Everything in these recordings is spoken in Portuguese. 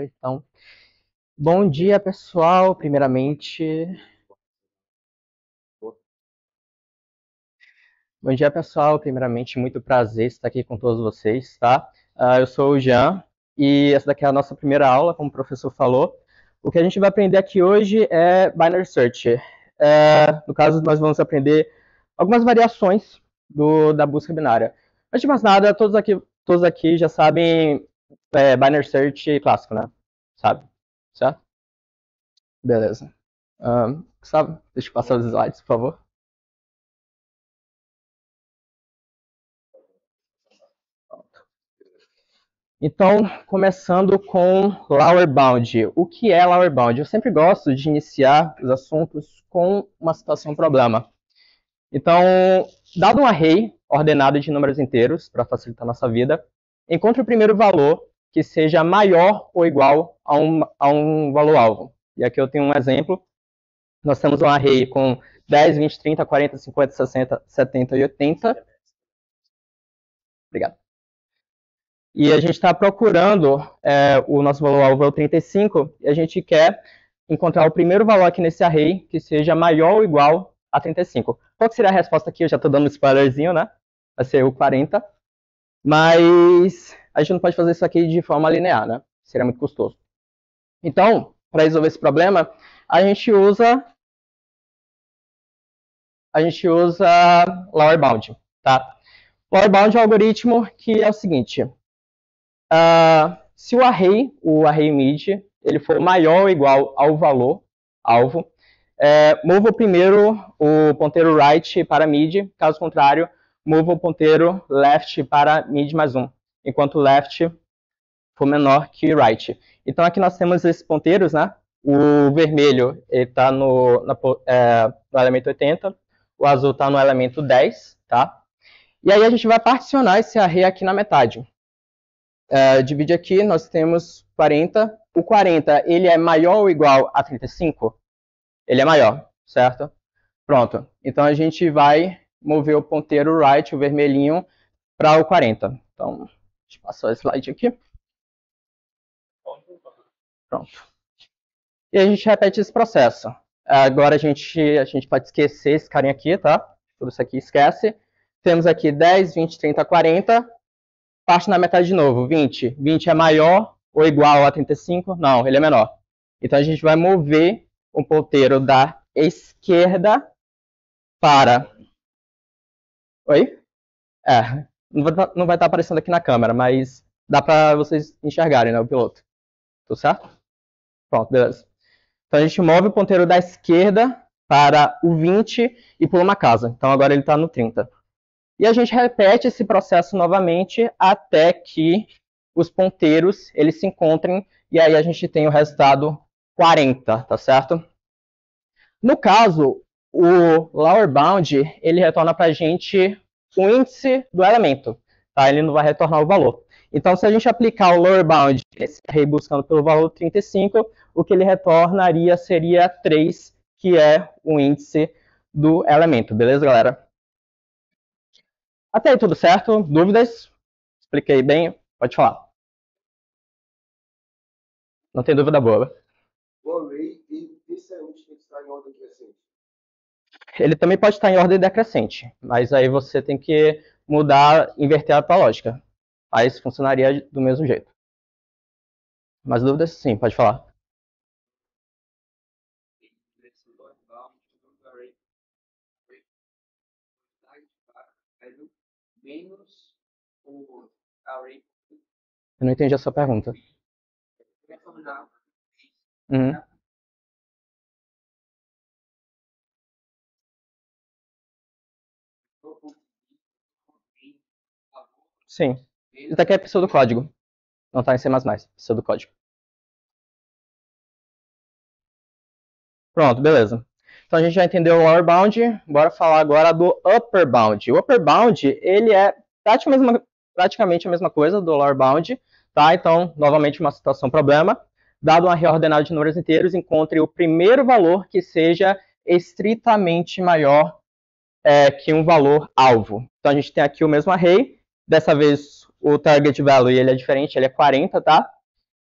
Então, bom dia, pessoal. Primeiramente, muito prazer estar aqui com todos vocês, tá? Eu sou o Jean e essa daqui é a nossa primeira aula, como o professor falou. O que a gente vai aprender aqui hoje é Binary Search. No caso, nós vamos aprender algumas variações da busca binária. Antes de mais nada, todos aqui já sabem Binary Search clássico, né? Sabe? Certo? Beleza. Gustavo, deixa eu passar os slides, por favor. Então, começando com Lower Bound. O que é Lower Bound? Eu sempre gosto de iniciar os assuntos com uma situação problema. Então, dado um array ordenado de números inteiros, para facilitar a nossa vida, encontre o primeiro valor que seja maior ou igual a um valor-alvo. E aqui eu tenho um exemplo. Nós temos um array com 10, 20, 30, 40, 50, 60, 70 e 80. Obrigado. E a gente está procurando, o nosso valor-alvo é o 35, e a gente quer encontrar o primeiro valor aqui nesse array que seja maior ou igual a 35. Qual que seria a resposta aqui? Eu já estou dando um spoilerzinho, né? Vai ser o 40. Mas a gente não pode fazer isso aqui de forma linear, né? Seria muito custoso. Então, para resolver esse problema, a gente usa Lower Bound, tá? Lower Bound é um algoritmo que é o seguinte: se o array mid, ele for maior ou igual ao valor alvo, mova primeiro o ponteiro right para mid, caso contrário, mova o ponteiro left para mid mais 1, enquanto left for menor que right. Então aqui nós temos esses ponteiros, né? O vermelho está no elemento 80, o azul está no elemento 10, tá? E aí a gente vai particionar esse array aqui na metade. Divide aqui, nós temos 40. O 40, ele é maior ou igual a 35? Ele é maior, certo? Pronto. Então a gente vai mover o ponteiro right, o vermelhinho, para o 40. Então, deixa eu passar o slide aqui. Pronto. E a gente repete esse processo. Agora a gente pode esquecer esse carinha aqui, tá? Tudo isso aqui esquece. Temos aqui 10, 20, 30, 40. Parte na metade de novo, 20. 20 é maior ou igual a 35? Não, ele é menor. Então a gente vai mover o ponteiro da esquerda para... Oi? Não vai estar aparecendo aqui na câmera, mas dá para vocês enxergarem, né, o piloto. Tudo certo? Pronto, beleza. Então a gente move o ponteiro da esquerda para o 20 e pula uma casa. Então agora ele está no 30. E a gente repete esse processo novamente até que os ponteiros eles se encontrem e aí a gente tem o resultado 40, tá certo? No caso, o lower bound ele retorna para a gente o índice do elemento, tá? Ele não vai retornar o valor. Então, se a gente aplicar o lower bound, esse array buscando pelo valor 35, o que ele retornaria seria 3, que é o índice do elemento, beleza, galera? Até aí tudo certo? Dúvidas? Expliquei bem? Pode falar. Não tem dúvida boa. O array, esse é onde tem que estar em ordem crescente. Ele também pode estar em ordem decrescente, mas aí você tem que mudar, inverter a tua lógica. Aí funcionaria do mesmo jeito. Mais dúvidas? Sim, pode falar. Menos o array. Eu não entendi a sua pergunta. Uhum. Sim. Isso daqui é pseudocódigo. Não está em C++, pseudocódigo. Pronto, beleza. Então a gente já entendeu o lower bound, bora falar agora do upper bound. O upper bound, ele é praticamente a mesma coisa do lower bound, tá? Então, novamente uma situação problema. Dado uma reordenada de números inteiros, encontre o primeiro valor que seja estritamente maior que um valor alvo. Então a gente tem aqui o mesmo array, dessa vez o target value ele é diferente, ele é 40, tá?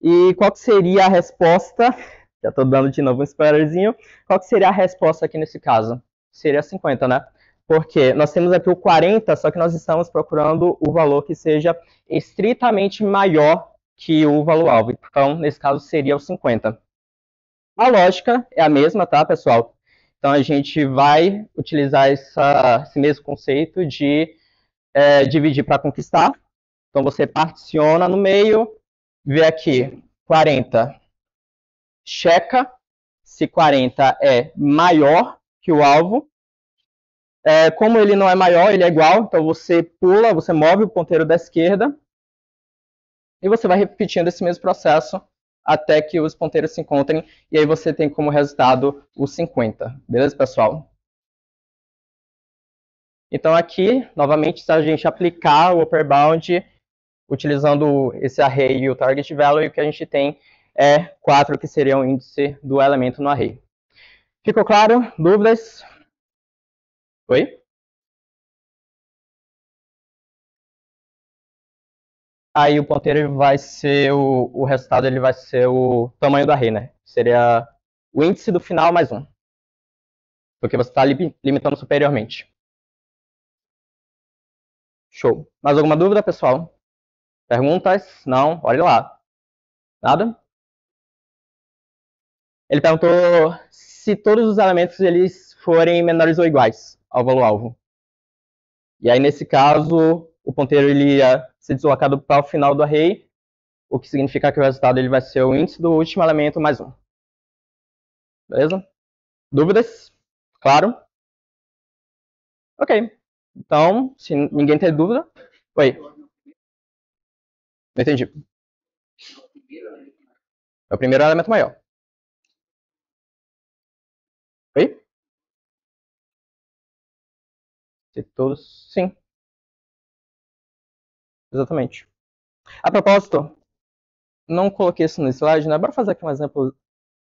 E qual que seria a resposta? Já estou dando de novo um spoilerzinho. Qual que seria a resposta aqui nesse caso? Seria 50, né? Porque nós temos aqui o 40, só que nós estamos procurando o valor que seja estritamente maior que o valor-alvo. Então, nesse caso, seria o 50. A lógica é a mesma, tá, pessoal? Então, a gente vai utilizar esse mesmo conceito de dividir para conquistar. Então, você particiona no meio, vê aqui 40, checa se 40 é maior que o alvo. Como ele não é maior, ele é igual, então você pula, você move o ponteiro da esquerda e você vai repetindo esse mesmo processo até que os ponteiros se encontrem, e aí você tem como resultado o 50. Beleza, pessoal? Então aqui, novamente, se a gente aplicar o upper bound, utilizando esse array e o target value, o que a gente tem é 4, que seria o índice do elemento no array. Ficou claro? Dúvidas? Oi? Aí o ponteiro vai ser o resultado, ele vai ser o tamanho do array, né? Seria o índice do final mais 1. Porque você está limitando superiormente. Show. Mais alguma dúvida, pessoal? Perguntas? Não? Olha lá. Nada? Ele perguntou se todos os elementos eles forem menores ou iguais ao valor-alvo. E aí, nesse caso, o ponteiro ele ia ser deslocado para o final do array, o que significa que o resultado ele vai ser o índice do último elemento mais 1. Beleza? Dúvidas? Claro? Ok. Então, se ninguém tem dúvida... Oi. Não entendi. É o primeiro elemento maior. Oi? Se todos... Sim. Exatamente. A propósito, não coloquei isso no slide, né? Bora fazer aqui um exemplo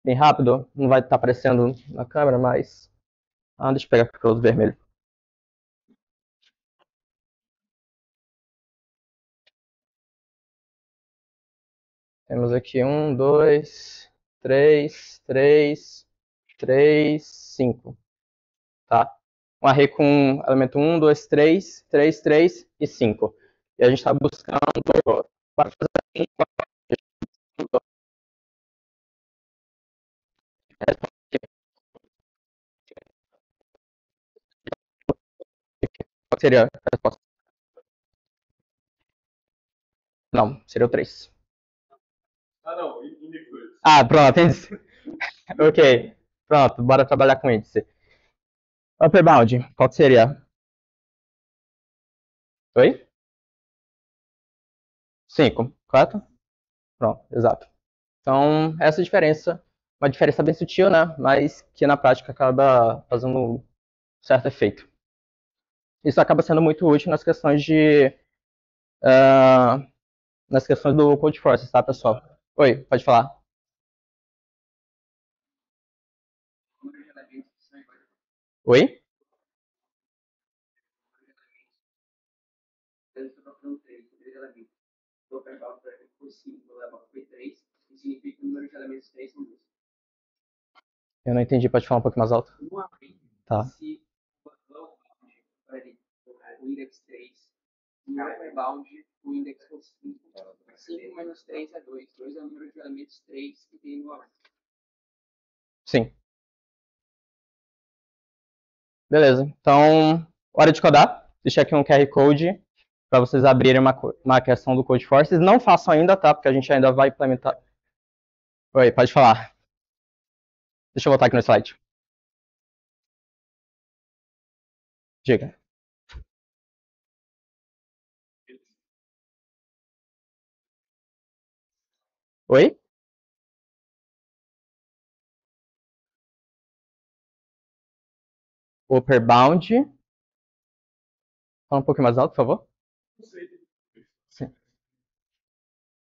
bem rápido. Não vai estar aparecendo na câmera, mas... deixa eu pegar aqui o outro vermelho. Temos aqui 1, 2, 3, 3, 3, 5. Tá? Um array com elemento 1, 2, 3, 3, 3 e 5. E a gente está buscando... Para fazer qual seria a resposta? Não, seria o 3. Não, índice 2. Pronto, índice. Ok, pronto, bora trabalhar com índice. Upper bound, qual que seria? Oi? 5, correto? Pronto, exato. Então, essa diferença, uma diferença bem sutil, né? Mas que na prática acaba fazendo um certo efeito. Isso acaba sendo muito útil nas questões de... nas questões do Code Forces, tá, pessoal? Oi, pode falar. Oi? Eu não entendi, pode falar um pouco mais alto? Tá. Se o index 3, no upper bound, o index for 5. 5 menos 3 é 2. 2 é o número de elementos 3 que tem no array. Sim. Beleza. Então, hora de codar. Deixei aqui um QR Code para vocês abrirem uma questão do Code Forces. Não façam ainda, tá? Porque a gente ainda vai implementar. Oi, pode falar. Deixa eu voltar aqui no slide. Diga. Oi? Upper bound. Fala um pouquinho mais alto, por favor. Sim.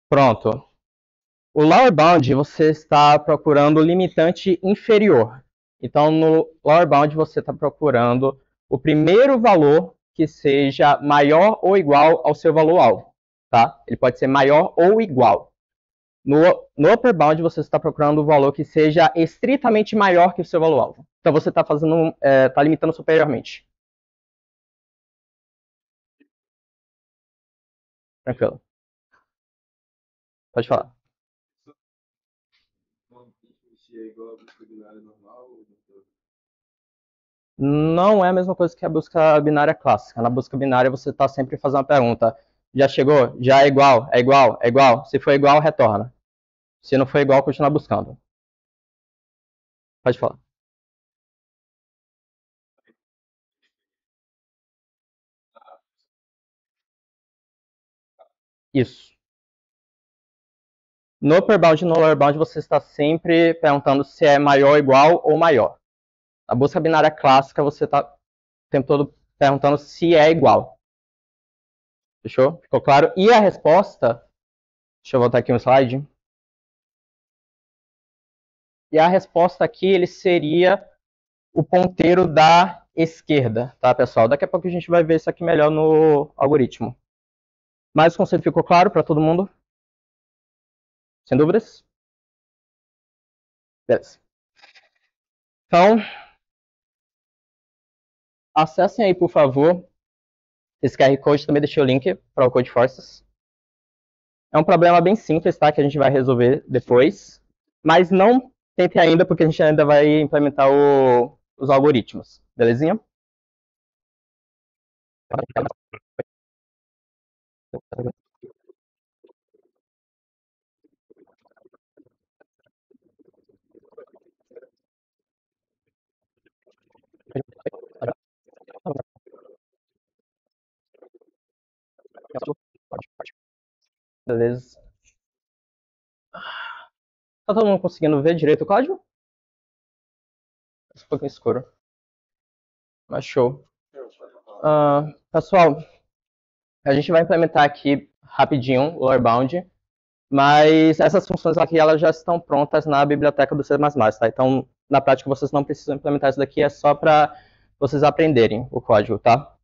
Pronto. O lower bound, você está procurando o limitante inferior. Então, no lower bound, você está procurando o primeiro valor que seja maior ou igual ao seu valor alvo. Tá? Ele pode ser maior ou igual. No upper bound, você está procurando um valor que seja estritamente maior que o seu valor-alvo. Então, você está tá limitando superiormente. Tranquilo. Pode falar. Não é a mesma coisa que a busca binária clássica. Na busca binária, você está sempre fazendo uma pergunta. Já chegou? Já é igual? É igual? É igual? Se for igual, retorna. Se não for igual, continua buscando. Pode falar. Isso. No upper bound e no lower bound, você está sempre perguntando se é maior, igual ou maior. Na busca binária clássica, você está o tempo todo perguntando se é igual. Fechou? Ficou claro? E a resposta... Deixa eu voltar aqui um slide. E a resposta aqui, ele seria o ponteiro da esquerda, tá, pessoal? Daqui a pouco a gente vai ver isso aqui melhor no algoritmo. Mas o conceito ficou claro para todo mundo? Sem dúvidas? Beleza. Então, acessem aí, por favor, esse QR Code. Também deixei o link para o Codeforces. É um problema bem simples, tá? Que a gente vai resolver depois. Mas não tente ainda, porque a gente ainda vai implementar os algoritmos. Belezinha? Beleza. Tá todo mundo conseguindo ver direito o código? É um pouquinho escuro. Mas show. Pessoal, a gente vai implementar aqui rapidinho o lower bound, mas essas funções aqui elas já estão prontas na biblioteca do C++, tá? Então, na prática, vocês não precisam implementar isso daqui, é só para vocês aprenderem o código, tá?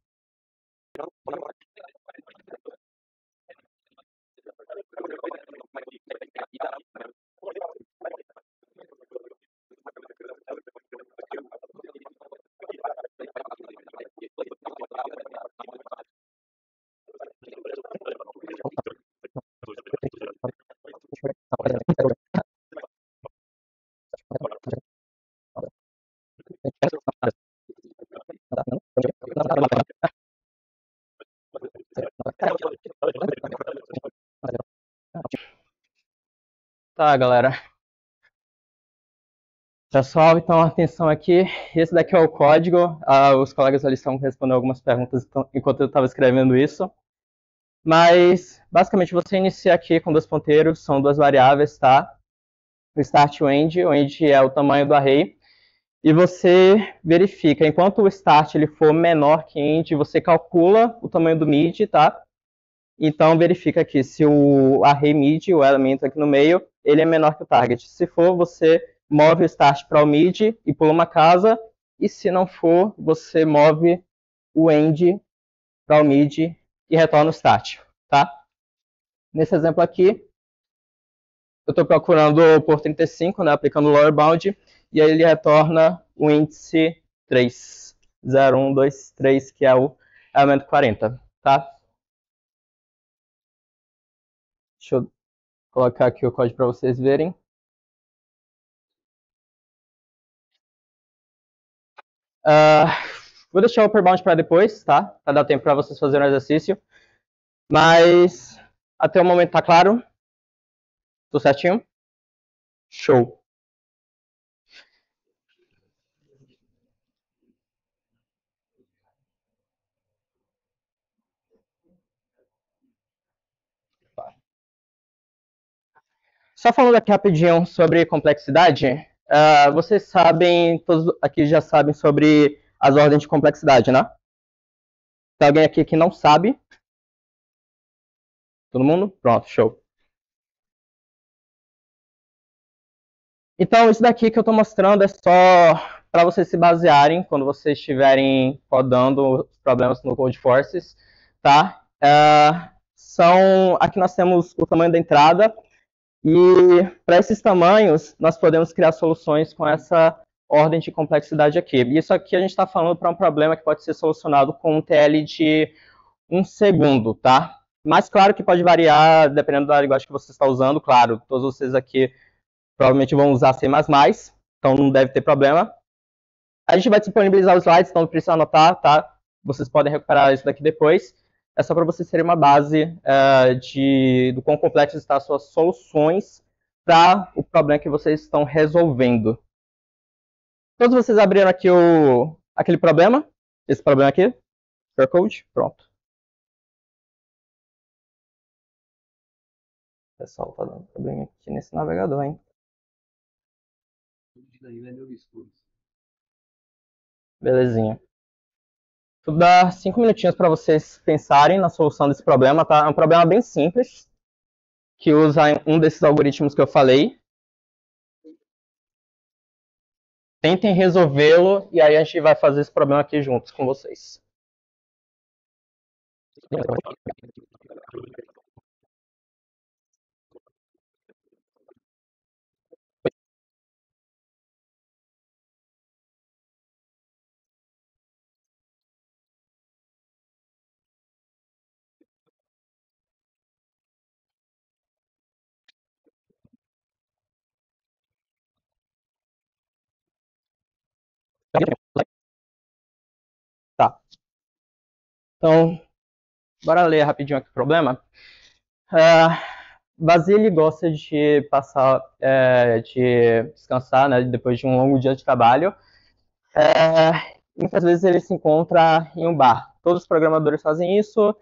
Tá, galera. Pessoal, então atenção aqui. Esse daqui é o código. Os colegas ali estão respondendo algumas perguntas enquanto eu estava escrevendo isso. Mas, basicamente, você inicia aqui com dois ponteiros, são duas variáveis, tá? O start e o end. O end é o tamanho do array. E você verifica, enquanto o start ele for menor que end, você calcula o tamanho do mid, tá? Então, verifica aqui se o array mid, o elemento aqui no meio, ele é menor que o target. Se for, você move o start para o mid e pula uma casa. E se não for, você move o end para o mid e retorna o start, tá? Nesse exemplo aqui, eu estou procurando por 35, né, aplicando o lower bound, e aí ele retorna o índice 3, 0, 1, 2, 3, que é o elemento 40, tá? Deixa eu colocar aqui o código para vocês verem. Vou deixar o upper bound para depois, tá? Para dar tempo para vocês fazerem o exercício. Mas até o momento tá claro? Tudo certinho? Show. Só falando aqui rapidinho sobre complexidade, vocês sabem, todos aqui já sabem sobre as ordens de complexidade, né? Tem alguém aqui que não sabe? Todo mundo? Pronto, show. Então, isso daqui que eu estou mostrando é só para vocês se basearem quando vocês estiverem rodando os problemas no Codeforces, tá? Aqui nós temos o tamanho da entrada E para esses tamanhos, nós podemos criar soluções com essa ordem de complexidade aqui. E isso aqui a gente está falando para um problema que pode ser solucionado com um TL de 1 segundo, tá? Mas claro que pode variar dependendo da linguagem que você está usando. Claro, todos vocês aqui provavelmente vão usar C++, então não deve ter problema. A gente vai disponibilizar os slides, então não precisa anotar, tá? Vocês podem recuperar isso daqui depois. É só para vocês terem uma base do quão complexo estão as suas soluções para o problema que vocês estão resolvendo. Todos vocês abriram aqui aquele problema? Esse problema aqui? QR Code? Pronto. Pessoal, tá dando problema aqui nesse navegador, hein? Belezinha. Vou dar 5 minutinhos para vocês pensarem na solução desse problema, tá? É um problema bem simples, que usa um desses algoritmos que eu falei. Tentem resolvê-lo e aí a gente vai fazer esse problema aqui juntos com vocês. Tá. Então, bora ler rapidinho aqui o problema. Basile gosta de passar, de descansar, né, depois de um longo dia de trabalho. Muitas vezes ele se encontra em um bar. Todos os programadores fazem isso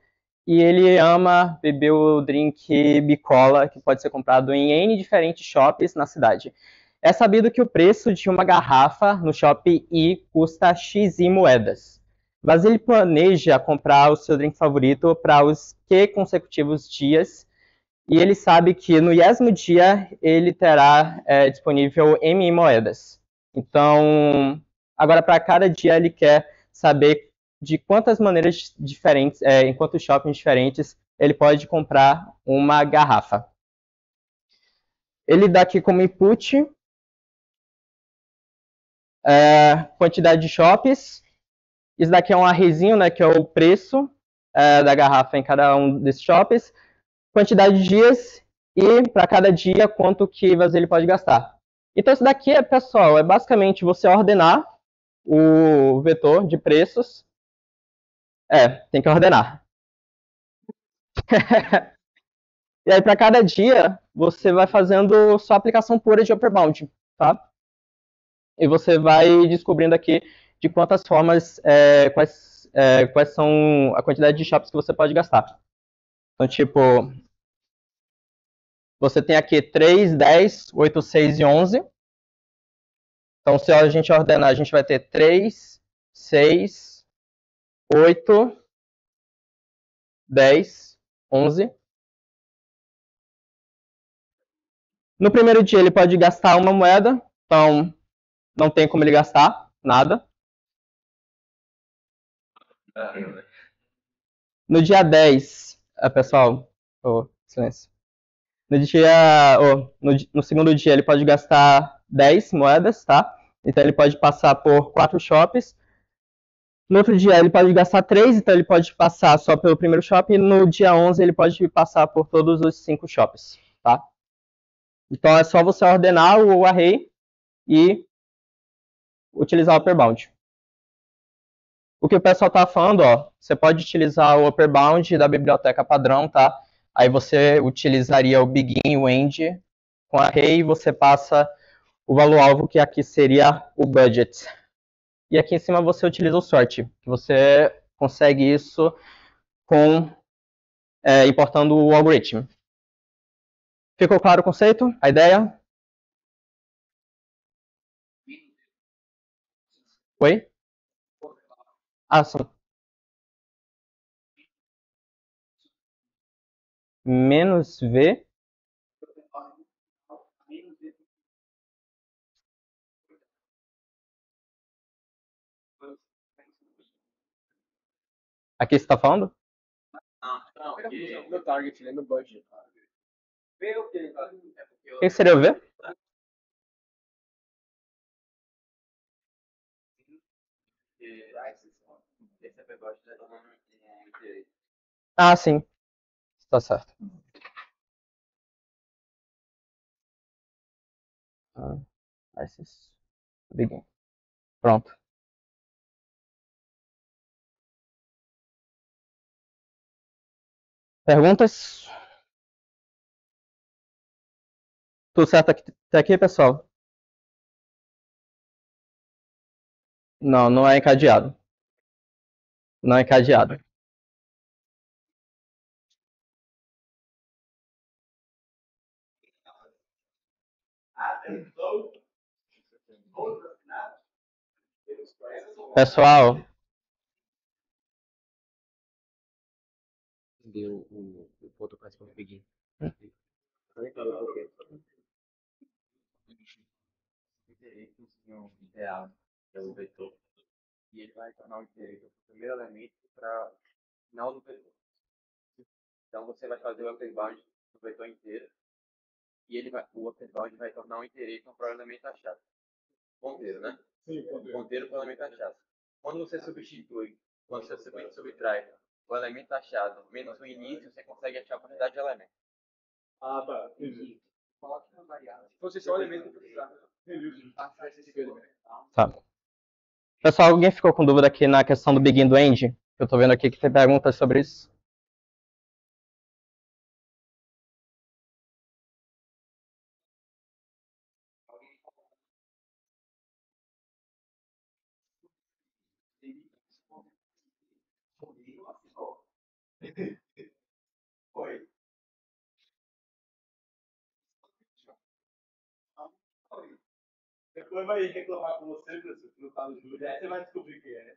e ele ama beber o drink Bicola, que pode ser comprado em N diferentes shops na cidade. É sabido que o preço de uma garrafa no shopping I custa X moedas. Mas ele planeja comprar o seu drink favorito para os Q consecutivos dias e ele sabe que no 10º dia ele terá disponível M moedas. Então, agora para cada dia ele quer saber de quantas maneiras diferentes, em quantos shoppings diferentes ele pode comprar uma garrafa. Ele dá aqui como input quantidade de shops. Isso daqui é um arrezinho, né, que é o preço da garrafa em cada um desses shops. Quantidade de dias e para cada dia quanto que ele pode gastar. Então isso daqui, pessoal, é basicamente você ordenar o vetor de preços. Tem que ordenar. E aí para cada dia você vai fazendo sua aplicação pura de upper bound, tá? E você vai descobrindo aqui de quantas formas, quais são a quantidade de shops que você pode gastar. Então, tipo, você tem aqui 3, 10, 8, 6 e 11. Então, se a gente ordenar, a gente vai ter 3, 6, 8, 10, 11. No primeiro dia, ele pode gastar uma moeda. Então, não tem como ele gastar nada. No dia 10, pessoal, silêncio. No segundo dia, ele pode gastar 10 moedas, tá? Então, ele pode passar por 4 shops. No outro dia, ele pode gastar 3, então ele pode passar só pelo primeiro shopping. E no dia 11, ele pode passar por todos os 5 shops, tá? Então, é só você ordenar o array e utilizar o upper bound. O que o pessoal está falando, você pode utilizar o upper bound da biblioteca padrão, tá? Aí você utilizaria o begin e o end com array e você passa o valor-alvo, que aqui seria o budget. E aqui em cima você utiliza o sort, que você consegue isso importando o algoritmo. Ficou claro o conceito? A ideia? Oi? Sim. Menos V. Aqui você está falando? Não, no target, no budget. Vê o que ele faz. que seria o V? Ah, sim. Tá certo. Begin. Pronto. Perguntas? Tudo certo até aqui, pessoal? Não, não é encadeado. Não é encadeado. Pessoal, Deu o ponto para o Begin. Ideal, que é o vetor. E ele vai tornar o inteiro o primeiro elemento para o final do vetor. Então você vai fazer o upper bound do vetor inteiro. E o upper bound vai tornar o iterator para o elemento achado. Ponteiro, né? Sim, ponteiro para o elemento achado. Quando você subtrai o elemento achado menos o início, você consegue achar a quantidade de elementos. Ah, tá. Entendi. Se fosse só o elemento que precisava. tá. Pessoal, alguém ficou com dúvida aqui na questão do begin do end? Eu tô vendo aqui que tem perguntas sobre isso. Oi. Depois vai reclamar com você, professor, que não tá no júri. Aí você vai descobrir quem é.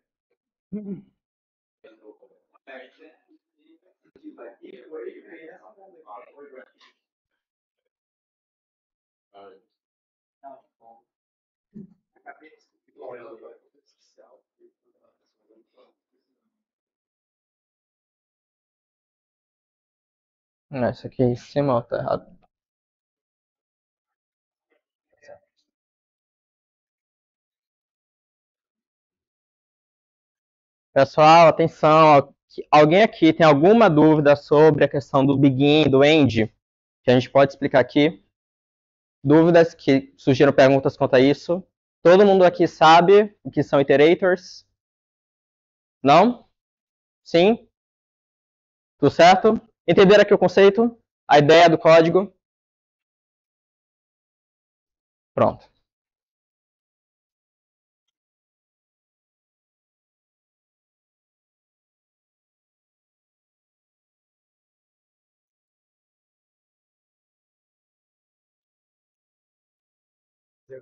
Essa aqui em cima, ó, tá errado. Pessoal, atenção. Alguém aqui tem alguma dúvida sobre a questão do begin, do end? Que a gente pode explicar aqui? Dúvidas que surgiram perguntas quanto a isso? Todo mundo aqui sabe o que são iterators? Não? Sim? Tudo certo? Entenderam aqui o conceito? A ideia do código? Pronto.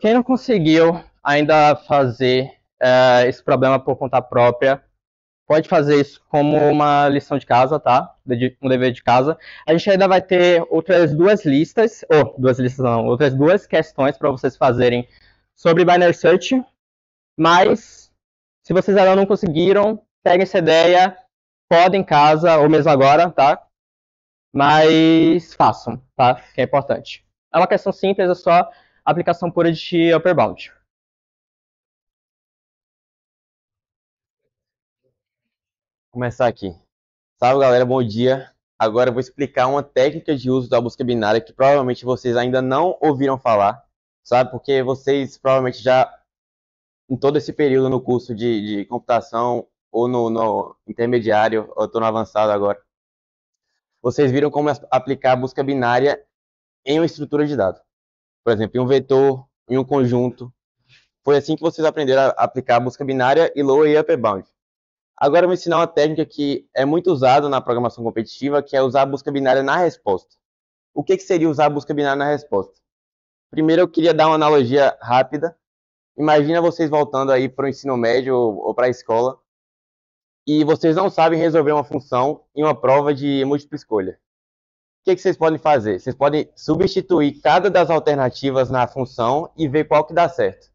Quem não conseguiu ainda fazer esse problema por conta própria, pode fazer isso como uma lição de casa, tá? Um dever de casa. A gente ainda vai ter outras duas listas, outras duas questões para vocês fazerem sobre binary search, mas se vocês ainda não conseguiram, peguem essa ideia, podem em casa, ou mesmo agora, tá? Mas façam, tá? Que é importante. É uma questão simples, é só aplicação pura de upper bound. Começar aqui. Salve, galera, bom dia. Agora eu vou explicar uma técnica de uso da busca binária que provavelmente vocês ainda não ouviram falar, sabe? Porque vocês provavelmente já, em todo esse período no curso de computação, ou no intermediário, ou estou no avançado agora, vocês viram como aplicar a busca binária em uma estrutura de dados. Por exemplo, em um vetor, em um conjunto. Foi assim que vocês aprenderam a aplicar a busca binária e lower e upper bound. Agora eu vou ensinar uma técnica que é muito usada na programação competitiva, que é usar a busca binária na resposta. O que seria usar a busca binária na resposta? Primeiro eu queria dar uma analogia rápida. Imagina vocês voltando aí para o ensino médio ou para a escola e vocês não sabem resolver uma função em uma prova de múltipla escolha. O que vocês podem fazer? Vocês podem substituir cada das alternativas na função e ver qual que dá certo.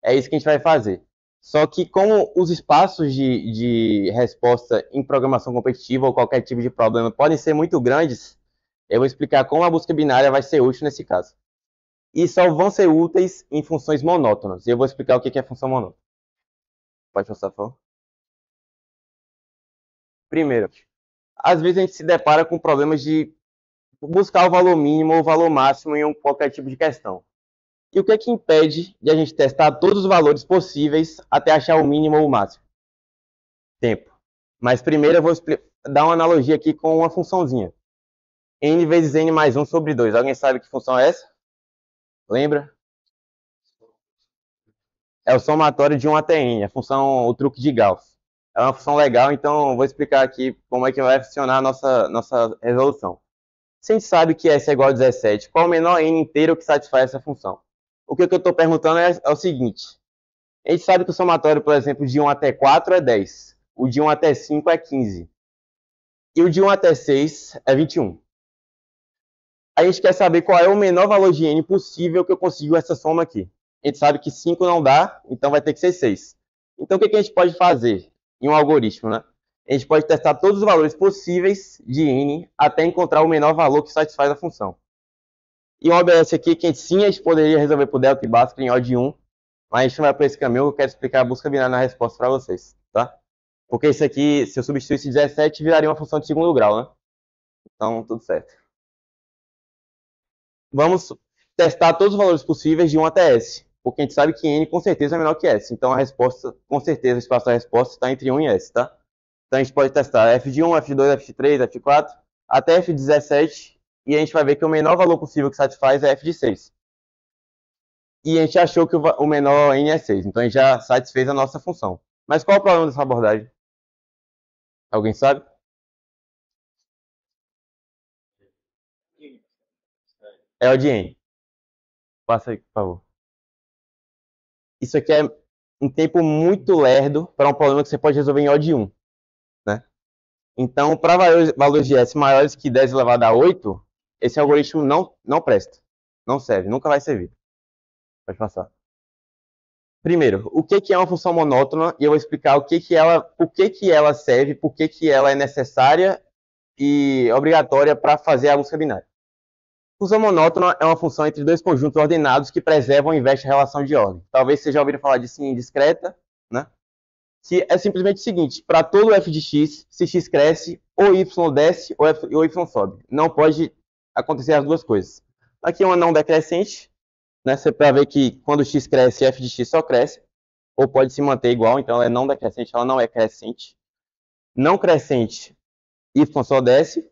É isso que a gente vai fazer. Só que como os espaços de resposta em programação competitiva ou qualquer tipo de problema podem ser muito grandes, eu vou explicar como a busca binária vai ser útil nesse caso. e só vão ser úteis em funções monótonas. E eu vou explicar o que é função monótona. Pode passar, por favor. Primeiro, às vezes a gente se depara com problemas de buscar o valor mínimo ou o valor máximo em qualquer tipo de questão. E o que é que impede de a gente testar todos os valores possíveis até achar o mínimo ou o máximo? Tempo. Mas primeiro eu vou dar uma analogia aqui com uma funçãozinha. N vezes N mais 1 sobre 2. Alguém sabe que função é essa? Lembra? É o somatório de 1 até N, a função, o truque de Gauss. É uma função legal, então eu vou explicar aqui como é que vai funcionar a nossa resolução. Se a gente sabe que S é igual a 17, qual o menor N inteiro que satisfaz essa função? O que eu estou perguntando é o seguinte. A gente sabe que o somatório, por exemplo, de 1 até 4 é 10. O de 1 até 5 é 15. E o de 1 até 6 é 21. A gente quer saber qual é o menor valor de N possível que eu consigo essa soma aqui. A gente sabe que 5 não dá, então vai ter que ser 6. Então o que a gente pode fazer em um algoritmo, né? A gente pode testar todos os valores possíveis de N até encontrar o menor valor que satisfaz a função. E um OBS aqui que sim, a gente poderia resolver por delta e Bhaskara em O de 1, mas a gente não vai por esse caminho, eu quero explicar a busca binária na resposta para vocês, tá? Porque isso aqui, se eu substituísse 17, viraria uma função de segundo grau, né? Então, tudo certo. Vamos testar todos os valores possíveis de 1 até S, porque a gente sabe que N com certeza é menor que S. Então, a resposta, com certeza, o espaço da resposta está entre 1 e S, tá? Então, a gente pode testar F de 1, F de 2, F de 3, F de 4, até F de 17, e a gente vai ver que o menor valor possível que satisfaz é F de 6. E a gente achou que o menor N é 6, então a gente já satisfez a nossa função. Mas qual é o problema dessa abordagem? Alguém sabe? É o de N. Passa aí, por favor. Isso aqui é um tempo muito lerdo para um problema que você pode resolver em O de 1. Né? Então, para valores de S maiores que 10 elevado a 8, esse algoritmo não presta. Não serve, nunca vai servir. Pode passar. Primeiro, o que é uma função monótona? E eu vou explicar por que ela serve, por que ela é necessária e obrigatória para fazer a busca binária. Função monótona é uma função entre dois conjuntos ordenados que preservam e investem a relação de ordem. Talvez vocês já ouviram falar disso em discreta, né? Que é simplesmente o seguinte, para todo f de x, se x cresce, ou y desce, ou y sobe. Não pode acontecer as duas coisas. Aqui é uma não decrescente, né? Você pode ver que quando x cresce, f de x só cresce, ou pode se manter igual, então ela é não decrescente, ela não é crescente. Não crescente, y só desce.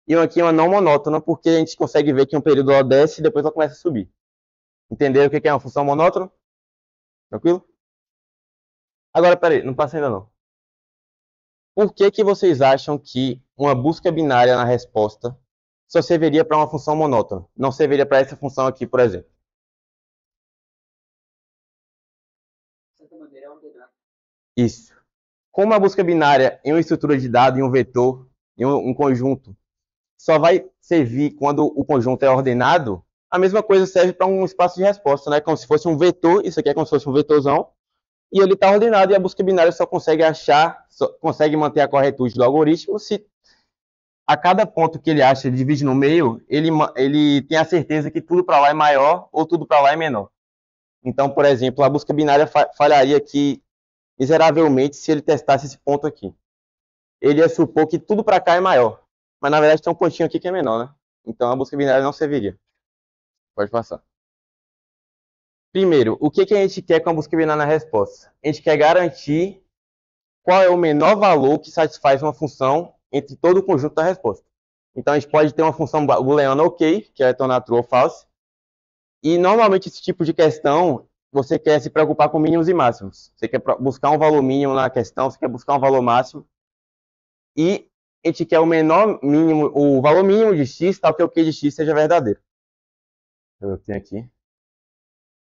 E aqui é uma não monótona, porque a gente consegue ver que um período ela desce e depois ela começa a subir. Entenderam o que é uma função monótona? Tranquilo? Agora, peraí, não passa ainda não. Por que vocês acham que uma busca binária na resposta só serviria para uma função monótona? Não serviria para essa função aqui, por exemplo? De certa maneira, é ordenar. Isso. Como a busca binária em uma estrutura de dado, em um vetor, em um conjunto, só vai servir quando o conjunto é ordenado, a mesma coisa serve para um espaço de resposta, né? Como se fosse um vetor, isso aqui é como se fosse um vetorzão, e ele está ordenado e a busca binária só consegue achar, só consegue manter a corretude do algoritmo se a cada ponto que ele acha, ele divide no meio, ele tem a certeza que tudo para lá é maior ou tudo para lá é menor. Então, por exemplo, a busca binária falharia aqui miseravelmente se ele testasse esse ponto aqui. Ele ia supor que tudo para cá é maior. Mas na verdade tem um pontinho aqui que é menor, né? Então a busca binária não serviria. Pode passar. Primeiro, o que a gente quer com a busca binária na resposta? A gente quer garantir qual é o menor valor que satisfaz uma função entre todo o conjunto da resposta. Então a gente pode ter uma função booleana ok, que é retornar true ou false. E normalmente esse tipo de questão, você quer se preocupar com mínimos e máximos. Você quer buscar um valor mínimo na questão, você quer buscar um valor máximo. E a gente quer o menor mínimo, o valor mínimo de x, tal que o q de x seja verdadeiro. Eu tenho aqui.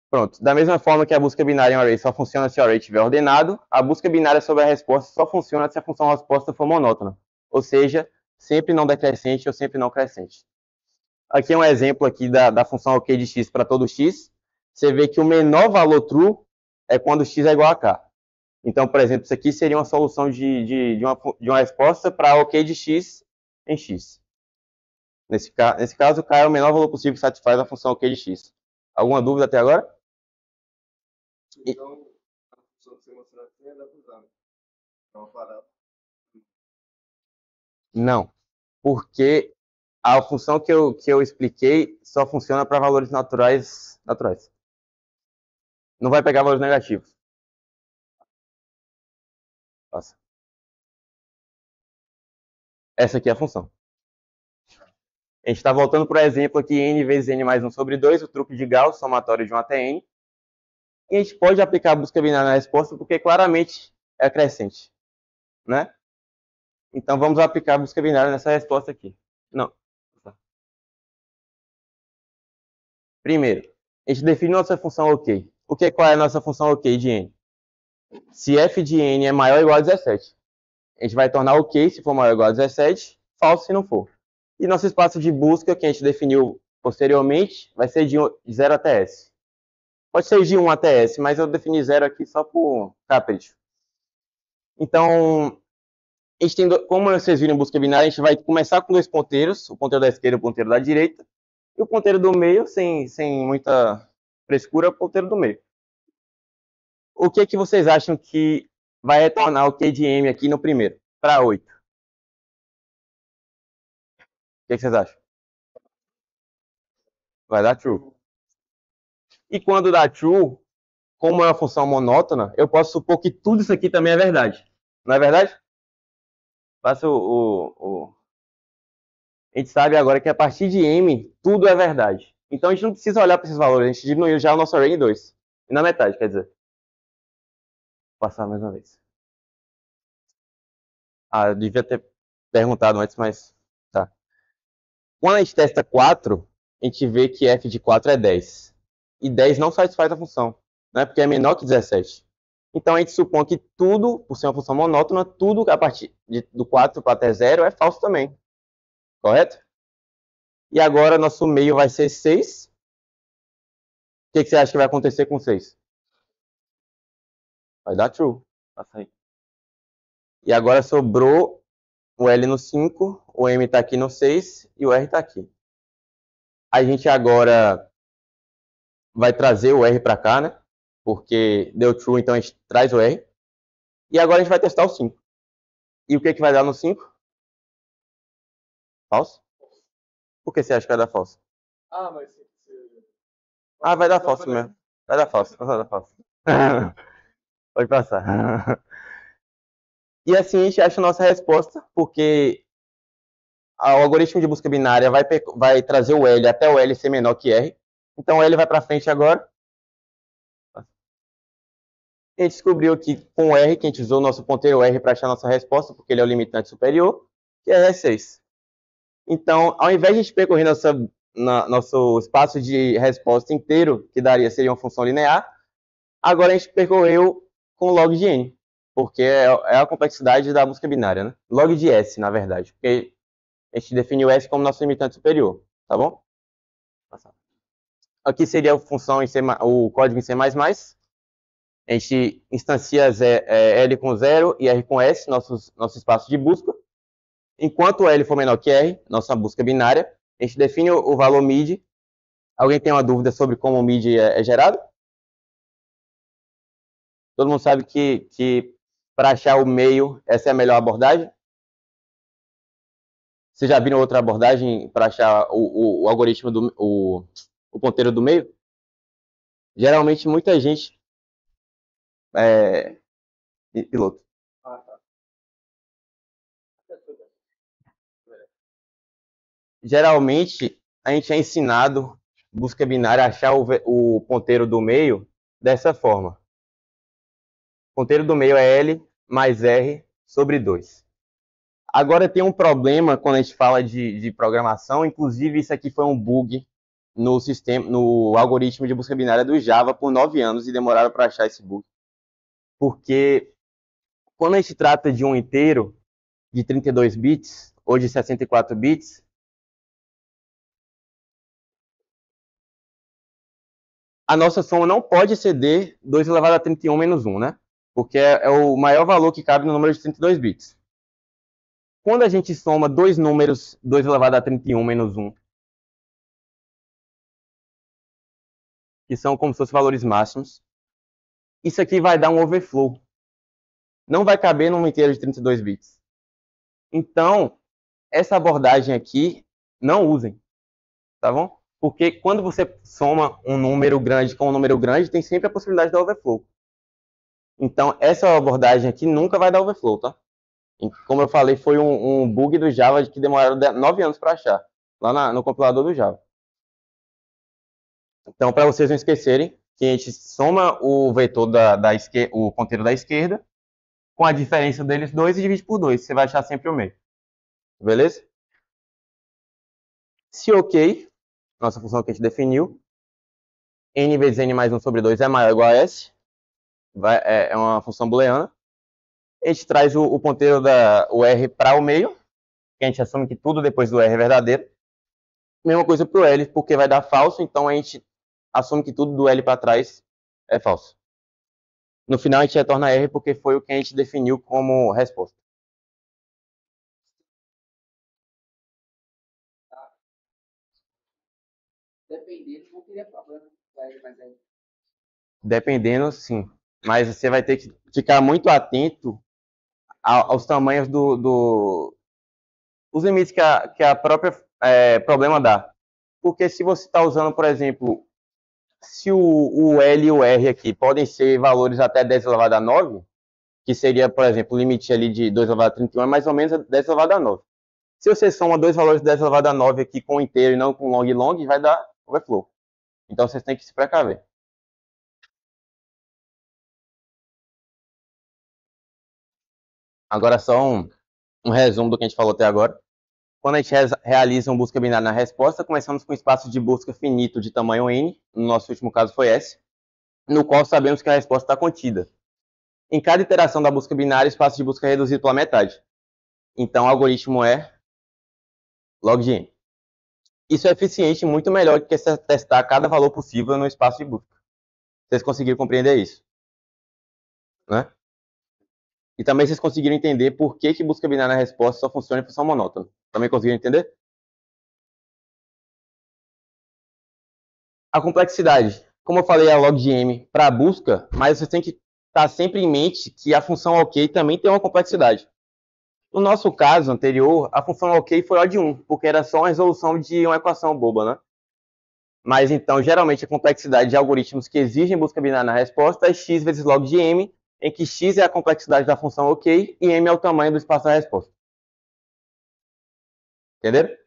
Pronto. Da mesma forma que a busca binária em um array só funciona se o array estiver ordenado, a busca binária sobre a resposta só funciona se a função resposta for monótona. Ou seja, sempre não decrescente ou sempre não crescente. Aqui é um exemplo aqui da função ok de x para todo x. Você vê que o menor valor true é quando x é igual a k. Então, por exemplo, isso aqui seria uma solução de uma resposta para ok de x em x. Nesse caso, k é o menor valor possível que satisfaz a função ok de x. Alguma dúvida até agora? Então, a função que você mostrou aqui é da cruzada. Então, parada. Não, porque a função que eu expliquei só funciona para valores naturais. Não vai pegar valores negativos. Passa. Essa aqui é a função. A gente está voltando para o exemplo aqui, n vezes n mais 1 sobre 2, o truque de Gauss, somatório de 1 até n. E a gente pode aplicar a busca binária na resposta porque claramente é crescente, né? Então vamos aplicar a busca binária nessa resposta aqui. Não. Primeiro, a gente define nossa função ok. Qual é a nossa função ok de n? Se f de n é maior ou igual a 17. A gente vai tornar ok se for maior ou igual a 17, falso se não for. E nosso espaço de busca, que a gente definiu posteriormente, vai ser de 0 até S. Pode ser de 1 até S, mas eu defini 0 aqui só por capricho. Então, a gente tem, como vocês viram em busca binária, a gente vai começar com dois ponteiros, o ponteiro da esquerda e o ponteiro da direita, e o ponteiro do meio, sem muita frescura, o ponteiro do meio. O que vocês acham que vai retornar o Q de M aqui no primeiro, para 8? O que vocês acham? Vai dar true. E quando dá true, como é uma função monótona, eu posso supor que tudo isso aqui também é verdade. Não é verdade? Faça A gente sabe agora que a partir de M, tudo é verdade. Então a gente não precisa olhar para esses valores, a gente diminuiu já o nosso array em 2. E na metade, quer dizer. Vou passar mais uma vez. Eu devia ter perguntado antes, mas tá. Quando a gente testa 4, a gente vê que f de 4 é 10. E 10 não satisfaz a função, né? Porque é menor que 17. Então a gente supõe que tudo, por ser uma função monótona, tudo a partir do 4 para até 0 é falso também. Correto? E agora nosso meio vai ser 6. O que você acha que vai acontecer com 6? Vai dar true. Passa aí. E agora sobrou o L no 5, o M está aqui no 6 e o R está aqui. A gente agora vai trazer o R para cá, né? Porque deu true, então a gente traz o R. E agora a gente vai testar o 5. E o que vai dar no 5? Falso? Por que você acha que vai dar falso? Mas se... Vai dar falso mesmo. Vai dar falso. Vai dar falso. Pode passar. E assim a gente acha a nossa resposta, porque o algoritmo de busca binária vai trazer o L até o L ser menor que R. Então o L vai para frente agora. A gente descobriu que com o R, que a gente usou o nosso ponteiro R para achar a nossa resposta, porque ele é o limitante superior, que é R6. Então, ao invés de a gente percorrer nosso espaço de resposta inteiro, que seria uma função linear, agora a gente percorreu com log de n, porque é a complexidade da busca binária, né? Log de S, na verdade, porque a gente definiu S como nosso limitante superior, tá bom? Aqui seria a função o código em C++. A gente instancia L com 0 e R com S, nosso espaço de busca. Enquanto L for menor que R, nossa busca binária, a gente define o valor mid. Alguém tem uma dúvida sobre como o mid é gerado? Todo mundo sabe que para achar o meio, essa é a melhor abordagem? Vocês já viram outra abordagem para achar o algoritmo o ponteiro do meio? Geralmente muita gente piloto. Geralmente a gente é ensinado busca binária a achar o ponteiro do meio dessa forma. O ponteiro do meio é L mais R sobre 2. Agora tem um problema quando a gente fala de programação, inclusive isso aqui foi um bug no algoritmo de busca binária do Java por 9 anos e demoraram para achar esse bug. Porque quando a gente trata de um inteiro de 32 bits ou de 64 bits, a nossa soma não pode exceder 2 elevado a 31 menos 1, né? Porque é o maior valor que cabe no número de 32 bits. Quando a gente soma dois números, 2 elevado a 31 menos 1, que são como se fossem valores máximos. Isso aqui vai dar um overflow. Não vai caber numa inteira de 32 bits. Então, essa abordagem aqui, não usem, tá bom? Porque quando você soma um número grande com um número grande, tem sempre a possibilidade de dar overflow. Então, essa abordagem aqui nunca vai dar overflow, tá? Como eu falei, foi um bug do Java que demoraram 9 anos para achar, lá no compilador do Java. Então, para vocês não esquecerem, que a gente soma o vetor o ponteiro da esquerda, com a diferença deles dois e divide por 2. Você vai achar sempre o meio. Beleza? Se ok, nossa função que a gente definiu, n vezes n mais 1 sobre 2 é maior ou igual a s. É uma função booleana. A gente traz o ponteiro o r para o meio, que a gente assume que tudo depois do r é verdadeiro. Mesma coisa para o L, porque vai dar falso, então a gente assume que tudo do L para trás é falso. No final a gente retorna R porque foi o que a gente definiu como resposta. Dependendo, não teria problema. Mas aí, Dependendo, sim. Mas você vai ter que ficar muito atento aos tamanhos os limites que a própria problema dá. Porque se você está usando, por exemplo, se o L e o R aqui podem ser valores até 10 elevado a 9, que seria, por exemplo, o limite ali de 2 elevado a 31 é mais ou menos 10 elevado a 9. Se você soma dois valores de 10 elevado a 9 aqui com inteiro e não com long e long, vai dar overflow. Então vocês têm que se precaver. Agora só um resumo do que a gente falou até agora. Quando a gente realiza uma busca binária na resposta, começamos com um espaço de busca finito de tamanho n, no nosso último caso foi S, no qual sabemos que a resposta está contida. Em cada iteração da busca binária, o espaço de busca é reduzido pela metade. Então o algoritmo é log de n. Isso é eficiente e muito melhor do que testar cada valor possível no espaço de busca. Vocês conseguiram compreender isso? Né? E também vocês conseguiram entender por que busca binária na resposta só funciona em função monótona. Também conseguiram entender? A complexidade. Como eu falei, é a log de m para a busca, mas você tem que estar sempre em mente que a função ok também tem uma complexidade. No nosso caso anterior, a função ok foi O de 1, porque era só uma resolução de uma equação boba, né? Mas então, geralmente, a complexidade de algoritmos que exigem busca binária na resposta é x vezes log de m, em que x é a complexidade da função ok e m é o tamanho do espaço da resposta. Entenderam?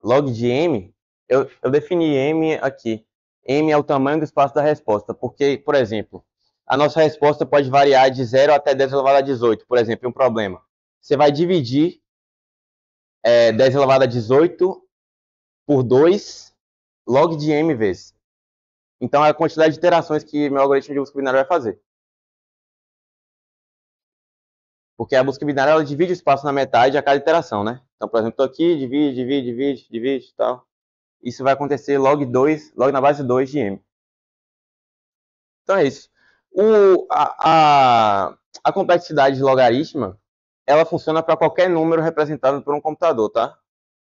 Log de m, eu defini m aqui. M é o tamanho do espaço da resposta, porque, por exemplo, a nossa resposta pode variar de 0 até 10 elevado a 18, por exemplo, um problema. Você vai dividir 10 elevado a 18 por 2 log de m vezes. Então, é a quantidade de iterações que meu algoritmo de busca binária vai fazer. Porque a busca binária, ela divide o espaço na metade a cada iteração, né? Então, por exemplo, estou aqui, divide e tal. Isso vai acontecer logo na base 2 de m. Então é isso. A complexidade logarítmica, ela funciona para qualquer número representado por um computador, tá?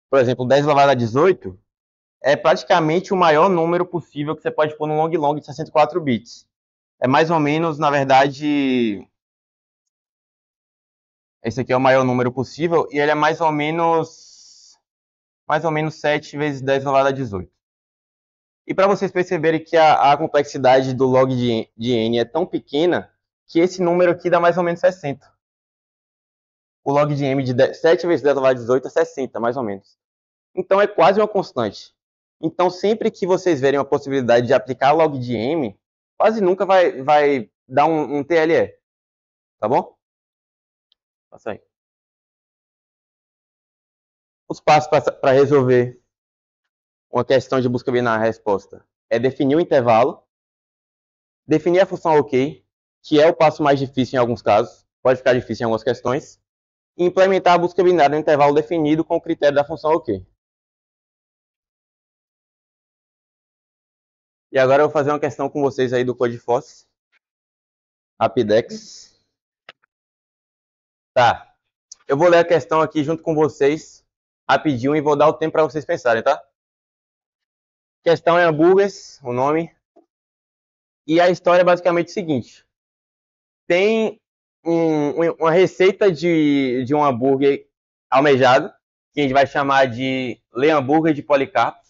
Por exemplo, 10 elevado a 18 é praticamente o maior número possível que você pode pôr no long de 64 bits. É mais ou menos, na verdade, esse aqui é o maior número possível e ele é mais ou menos 7 vezes 10 elevado a 18. E para vocês perceberem que a complexidade do log de n é tão pequena que esse número aqui dá mais ou menos 60. O log de m de 7 vezes 10 elevado a 18 é 60, mais ou menos. Então é quase uma constante. Então sempre que vocês verem a possibilidade de aplicar log de m, quase nunca vai dar um TLE. Tá bom? Passa aí. Os passos para resolver uma questão de busca binária resposta é definir o intervalo, definir a função ok, que é o passo mais difícil em alguns casos, pode ficar difícil em algumas questões, e implementar a busca binária no intervalo definido com o critério da função ok. E agora eu vou fazer uma questão com vocês aí do Codeforce. Rapidex. Tá. Eu vou ler a questão aqui junto com vocês, rapidinho, e vou dar o tempo para vocês pensarem, tá? Questão é hambúrgueres, o nome. E a história é basicamente o seguinte. Tem uma receita de um hambúrguer almejado, que a gente vai chamar de Le Hambúrguer de Policarpo.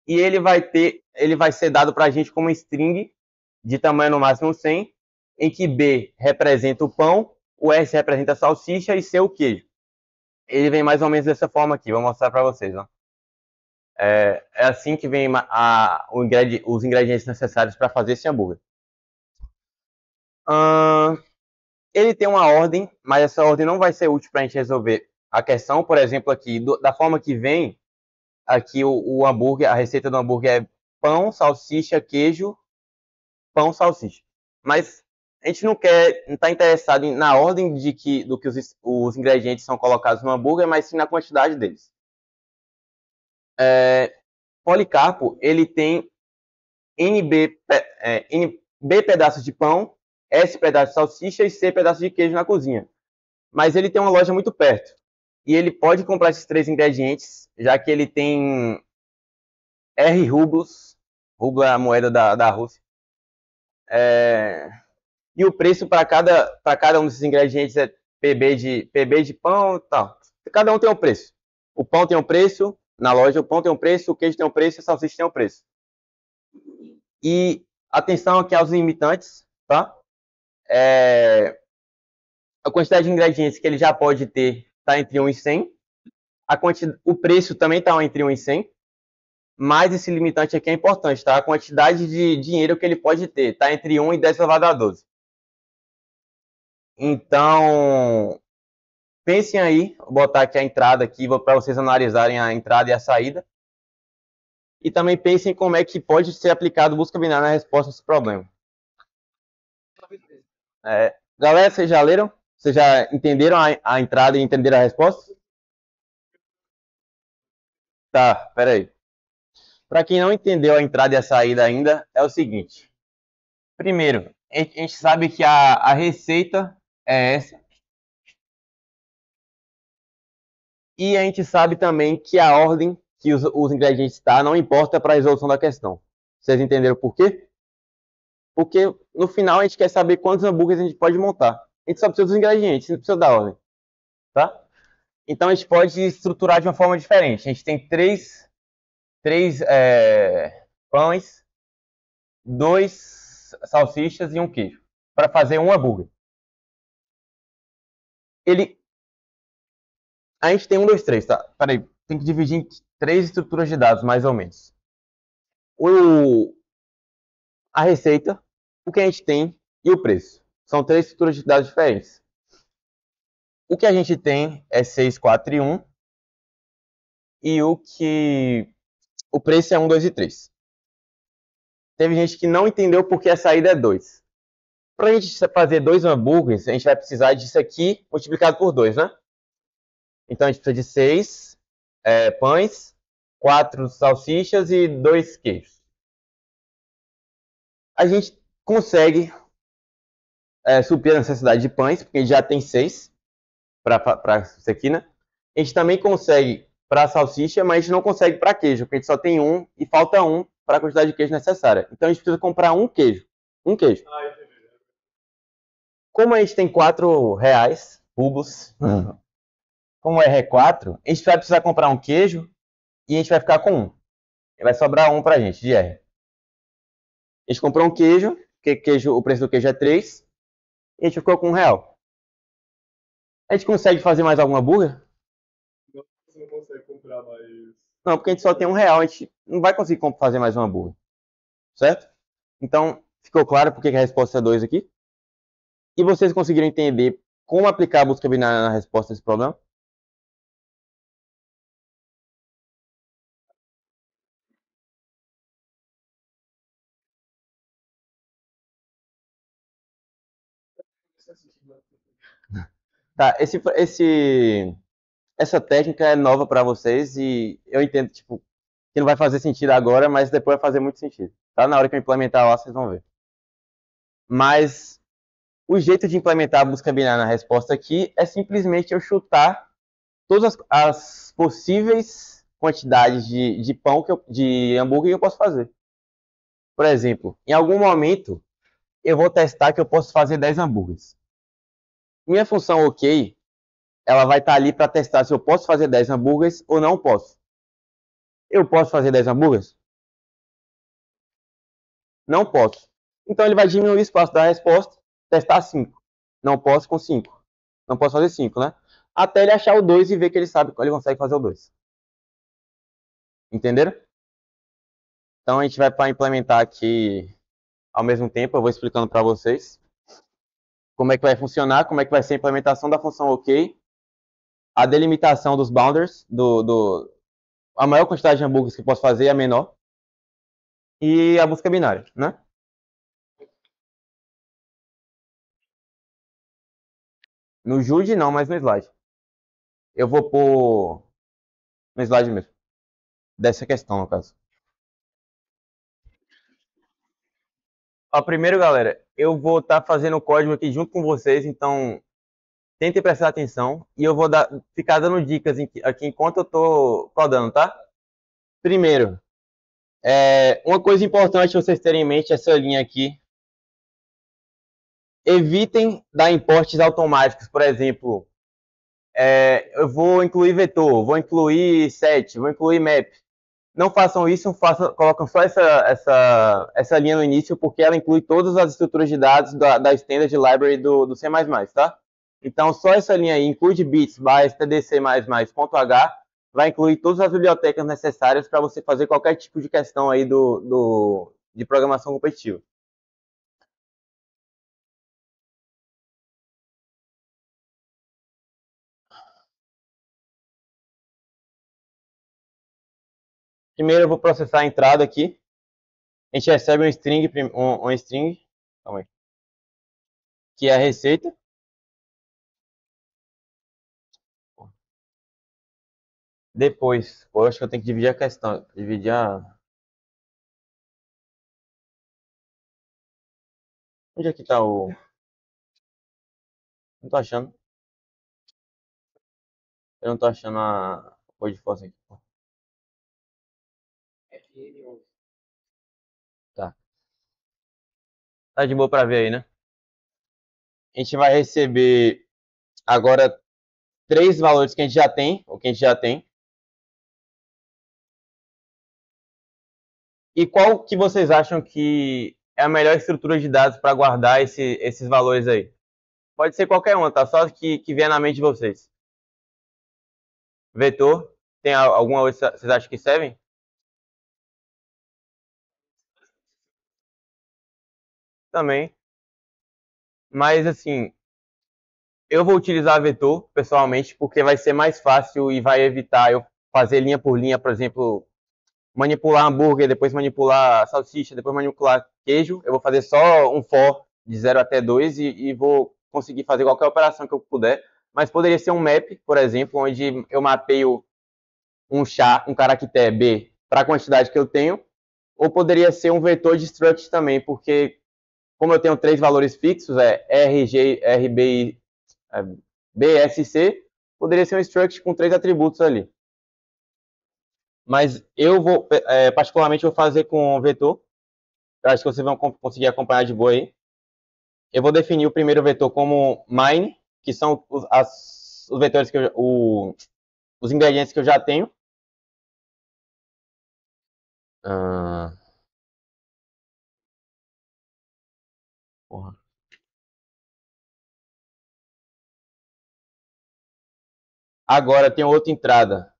E ele vai ser dado para a gente como string de tamanho no máximo 100, em que B representa o pão, o S representa a salsicha e C o queijo. Ele vem mais ou menos dessa forma aqui, vou mostrar para vocês. Ó. É assim que vem os ingredientes necessários para fazer esse hambúrguer. Ele tem uma ordem, mas essa ordem não vai ser útil para a gente resolver a questão. Por exemplo, aqui, da forma que vem, aqui o hambúrguer, a receita do hambúrguer é pão, salsicha, queijo, pão, salsicha. Mas a gente não está interessado na ordem do que os ingredientes são colocados no hambúrguer, mas sim na quantidade deles. Policarpo, ele tem B pedaços de pão, S pedaços de salsicha e C pedaços de queijo na cozinha. Mas ele tem uma loja muito perto. E ele pode comprar esses 3 ingredientes, já que ele tem R rublos. Rublo é a moeda da Rússia. E o preço para cada um desses ingredientes é PB de pão e tal. Cada um tem um preço. O pão tem um preço, na loja o pão tem um preço, o queijo tem um preço e a salsicha tem um preço. E atenção aqui aos limitantes, tá? A quantidade de ingredientes que ele já pode ter está entre 1 e 100. O preço também está entre 1 e 100. Mas esse limitante aqui é importante, tá? A quantidade de dinheiro que ele pode ter está entre 1 e 10 elevado a 12. Então, pensem aí, vou botar aqui a entrada aqui para vocês analisarem a entrada e a saída. E também pensem como é que pode ser aplicado busca binária na resposta a esse problema. Galera, vocês já leram? Vocês já entenderam a entrada e entenderam a resposta? Tá, pera aí. Para quem não entendeu a entrada e a saída ainda, é o seguinte. Primeiro, a gente sabe que a receita é essa. E a gente sabe também que a ordem que os ingredientes estão não importa para a resolução da questão. Vocês entenderam por quê? Porque no final a gente quer saber quantos hambúrgueres a gente pode montar. A gente só precisa dos ingredientes, não precisa da ordem. Tá? Então a gente pode estruturar de uma forma diferente. A gente tem três pães, 2 salsichas e um queijo. Para fazer um hambúrguer. A gente tem 1, 2, 3, tá? Peraí, tem que dividir em 3 estruturas de dados, mais ou menos. A receita, o que a gente tem e o preço. São 3 estruturas de dados diferentes. O que a gente tem é 6, 4 e 1. E o preço é 1, 2 e 3. Teve gente que não entendeu porque a saída é 2. Para a gente fazer 2 hambúrgueres, a gente vai precisar disso aqui multiplicado por 2, né? Então a gente precisa de 6 pães, 4 salsichas e 2 queijos. A gente consegue suprir a necessidade de pães, porque a gente já tem 6 para isso aqui, né? A gente também consegue para a salsicha, mas a gente não consegue para queijo, porque a gente só tem 1 e falta 1 para a quantidade de queijo necessária. Então a gente precisa comprar um queijo. Como a gente tem 4 reais, rublos, como é R4, a gente vai precisar comprar um queijo e a gente vai ficar com 1. Vai sobrar 1 pra gente, de R. A gente comprou um queijo, porque o preço do queijo é 3, e a gente ficou com 1 real. A gente consegue fazer mais algum hambúrguer? Não, você não consegue comprar mais. Não, porque a gente só tem 1 real, a gente não vai conseguir fazer mais um hambúrguer. Certo? Então, ficou claro porque a resposta é 2 aqui? E vocês conseguiram entender como aplicar a busca binária na resposta desse problema? Tá, essa técnica é nova para vocês e eu entendo que não vai fazer sentido agora, mas depois vai fazer muito sentido. Tá? Na hora que eu implementar lá, vocês vão ver. Mas o jeito de implementar a busca binária na resposta aqui é simplesmente eu chutar todas as possíveis quantidades de pão, de hambúrguer que eu posso fazer. Por exemplo, em algum momento, eu vou testar que eu posso fazer 10 hambúrgueres. Minha função OK, ela vai estar ali para testar se eu posso fazer 10 hambúrgueres ou não posso. Eu posso fazer 10 hambúrgueres? Não posso. Então ele vai diminuir o espaço da resposta, testar 5. Não posso com 5. Não posso fazer 5, né? Até ele achar o 2 e ver que ele sabe que ele consegue fazer o 2. Entenderam? Então a gente vai para implementar aqui ao mesmo tempo, eu vou explicando para vocês como é que vai funcionar, como é que vai ser a implementação da função OK, a delimitação dos bounders, a maior quantidade de hambúrgueres que eu posso fazer é a menor, e a busca binária, né? No Jude não, mas no slide. Eu vou pôr no slide mesmo. Dessa questão, no caso. Ó, primeiro, galera, eu vou estar fazendo o código aqui junto com vocês, então tentem prestar atenção e eu vou ficar dando dicas aqui enquanto eu estou codando, tá? Primeiro, uma coisa importante vocês terem em mente essa linha aqui. Evitem dar importes automáticos, por exemplo, eu vou incluir vetor, vou incluir set, vou incluir map. Não façam isso, colocam só essa linha no início, porque ela inclui todas as estruturas de dados da Standard Library do C++, tá? Então, só essa linha aí, include bits, bytes, tdc++, .h, vai incluir todas as bibliotecas necessárias para você fazer qualquer tipo de questão aí de programação competitiva. Primeiro eu vou processar a entrada aqui. A gente recebe um string, calma aí, que é a receita. Depois, eu acho que eu tenho que dividir a questão, Onde é que tá o... Não tô achando. Eu não tô achando a cor de força aqui. FL11. Tá. Tá de boa pra ver aí, né? A gente vai receber agora 3 valores que a gente já tem, ou que a gente já tem. E qual que vocês acham que é a melhor estrutura de dados para guardar esses valores aí? Pode ser qualquer uma, tá? Só que vier na mente de vocês. Vetor, tem alguma outra que vocês acham que servem? Também. Mas assim, eu vou utilizar vetor pessoalmente porque vai ser mais fácil e vai evitar eu fazer linha por linha, por exemplo, manipular hambúrguer, depois manipular salsicha, depois manipular queijo. Eu vou fazer só um for de 0 até 2 e vou conseguir fazer qualquer operação que eu puder. Mas poderia ser um map, por exemplo, onde eu mapeio um caractere B para a quantidade que eu tenho. Ou poderia ser um vetor de struct também, porque como eu tenho 3 valores fixos, RG, RB, BSC, poderia ser um struct com 3 atributos ali. Mas eu vou, particularmente, vou fazer com vetor. Eu acho que vocês vão conseguir acompanhar de boa aí. Eu vou definir o primeiro vetor como mine, que são os vetores os ingredientes que eu já tenho. Porra. Agora tem outra entrada,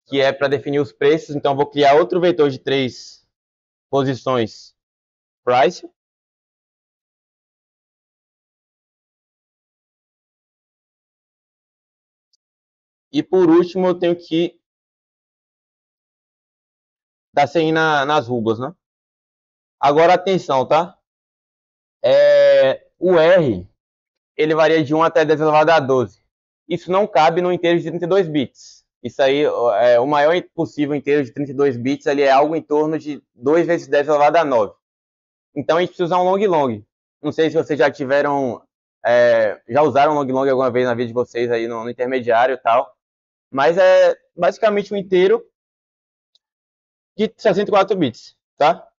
que é para definir os preços. Então eu vou criar outro vetor de 3 posições price. E por último eu tenho que dar CI nas rubas, né? Agora atenção, tá? O R, ele varia de 1 até 10 elevado a 12. Isso não cabe no inteiro de 32 bits. Isso aí, o maior possível inteiro de 32 bits, ele é algo em torno de 2 vezes 10 elevado a 9. Então a gente precisa usar um long. Não sei se vocês já tiveram, já usaram long alguma vez na vida de vocês aí no intermediário e tal. Mas é basicamente um inteiro de 64 bits, tá?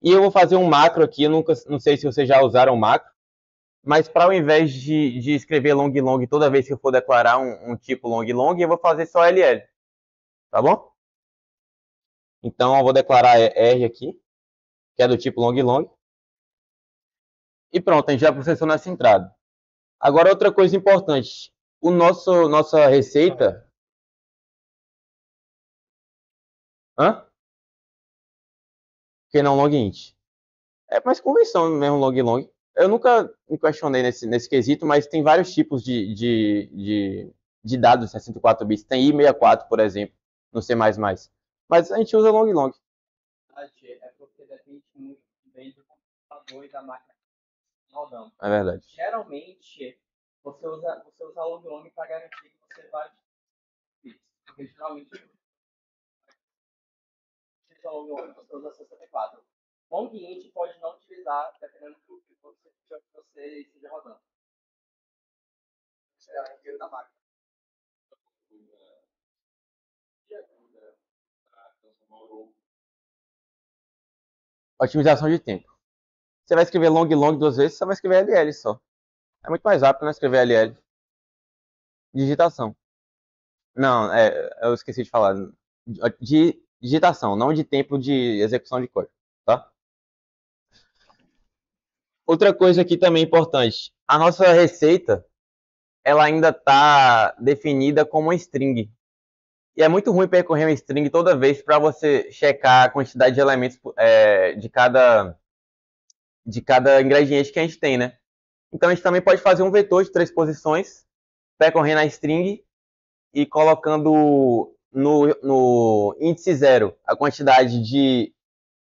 E eu vou fazer um macro aqui, eu não sei se vocês já usaram macro, mas para ao invés de escrever long long toda vez que eu for declarar um tipo long long, eu vou fazer só LL, tá bom? Então eu vou declarar R aqui, que é do tipo long long. E pronto, a gente já processou nessa entrada. Agora outra coisa importante, nossa receita... Hã? Que não long int. É mais convenção mesmo long long. Eu nunca me questionei nesse quesito, mas tem vários tipos de dados de 64 bits. Tem i64, por exemplo, no C++. Mas a gente usa long long. É porque depende muito bem do computador e da máquina rodando. É verdade. Geralmente, você usa long long para garantir que você vai... Porque geralmente usa long long, você usa 64. Long int pode não utilizar, dependendo do que você esteja rodando. É a inteira da máquina. Otimização de tempo. Você vai escrever long long duas vezes, você vai escrever LL só. É muito mais rápido, né? Escrever LL. Digitação. Não, eu esqueci de falar. De digitação, não de tempo de execução de código, tá? Outra coisa aqui também importante. A nossa receita, ela ainda está definida como uma string. E é muito ruim percorrer uma string toda vez para você checar a quantidade de elementos de cada ingrediente que a gente tem, né? Então a gente também pode fazer um vetor de 3 posições, percorrendo a string e colocando no índice 0 a quantidade de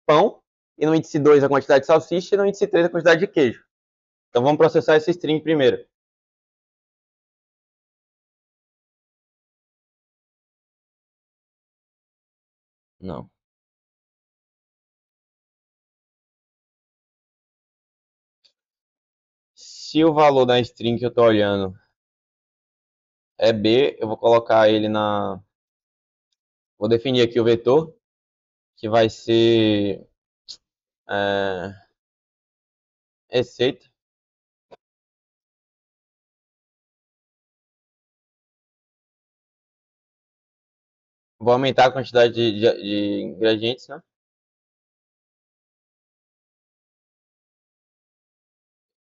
pão, e no índice 2 a quantidade de salsicha, e no índice 3 a quantidade de queijo. Então vamos processar essa string primeiro. Não. Se o valor da string que eu estou olhando é B, eu vou colocar ele na... Vou definir aqui o vetor, que vai ser receita. Vou aumentar a quantidade de ingredientes, né?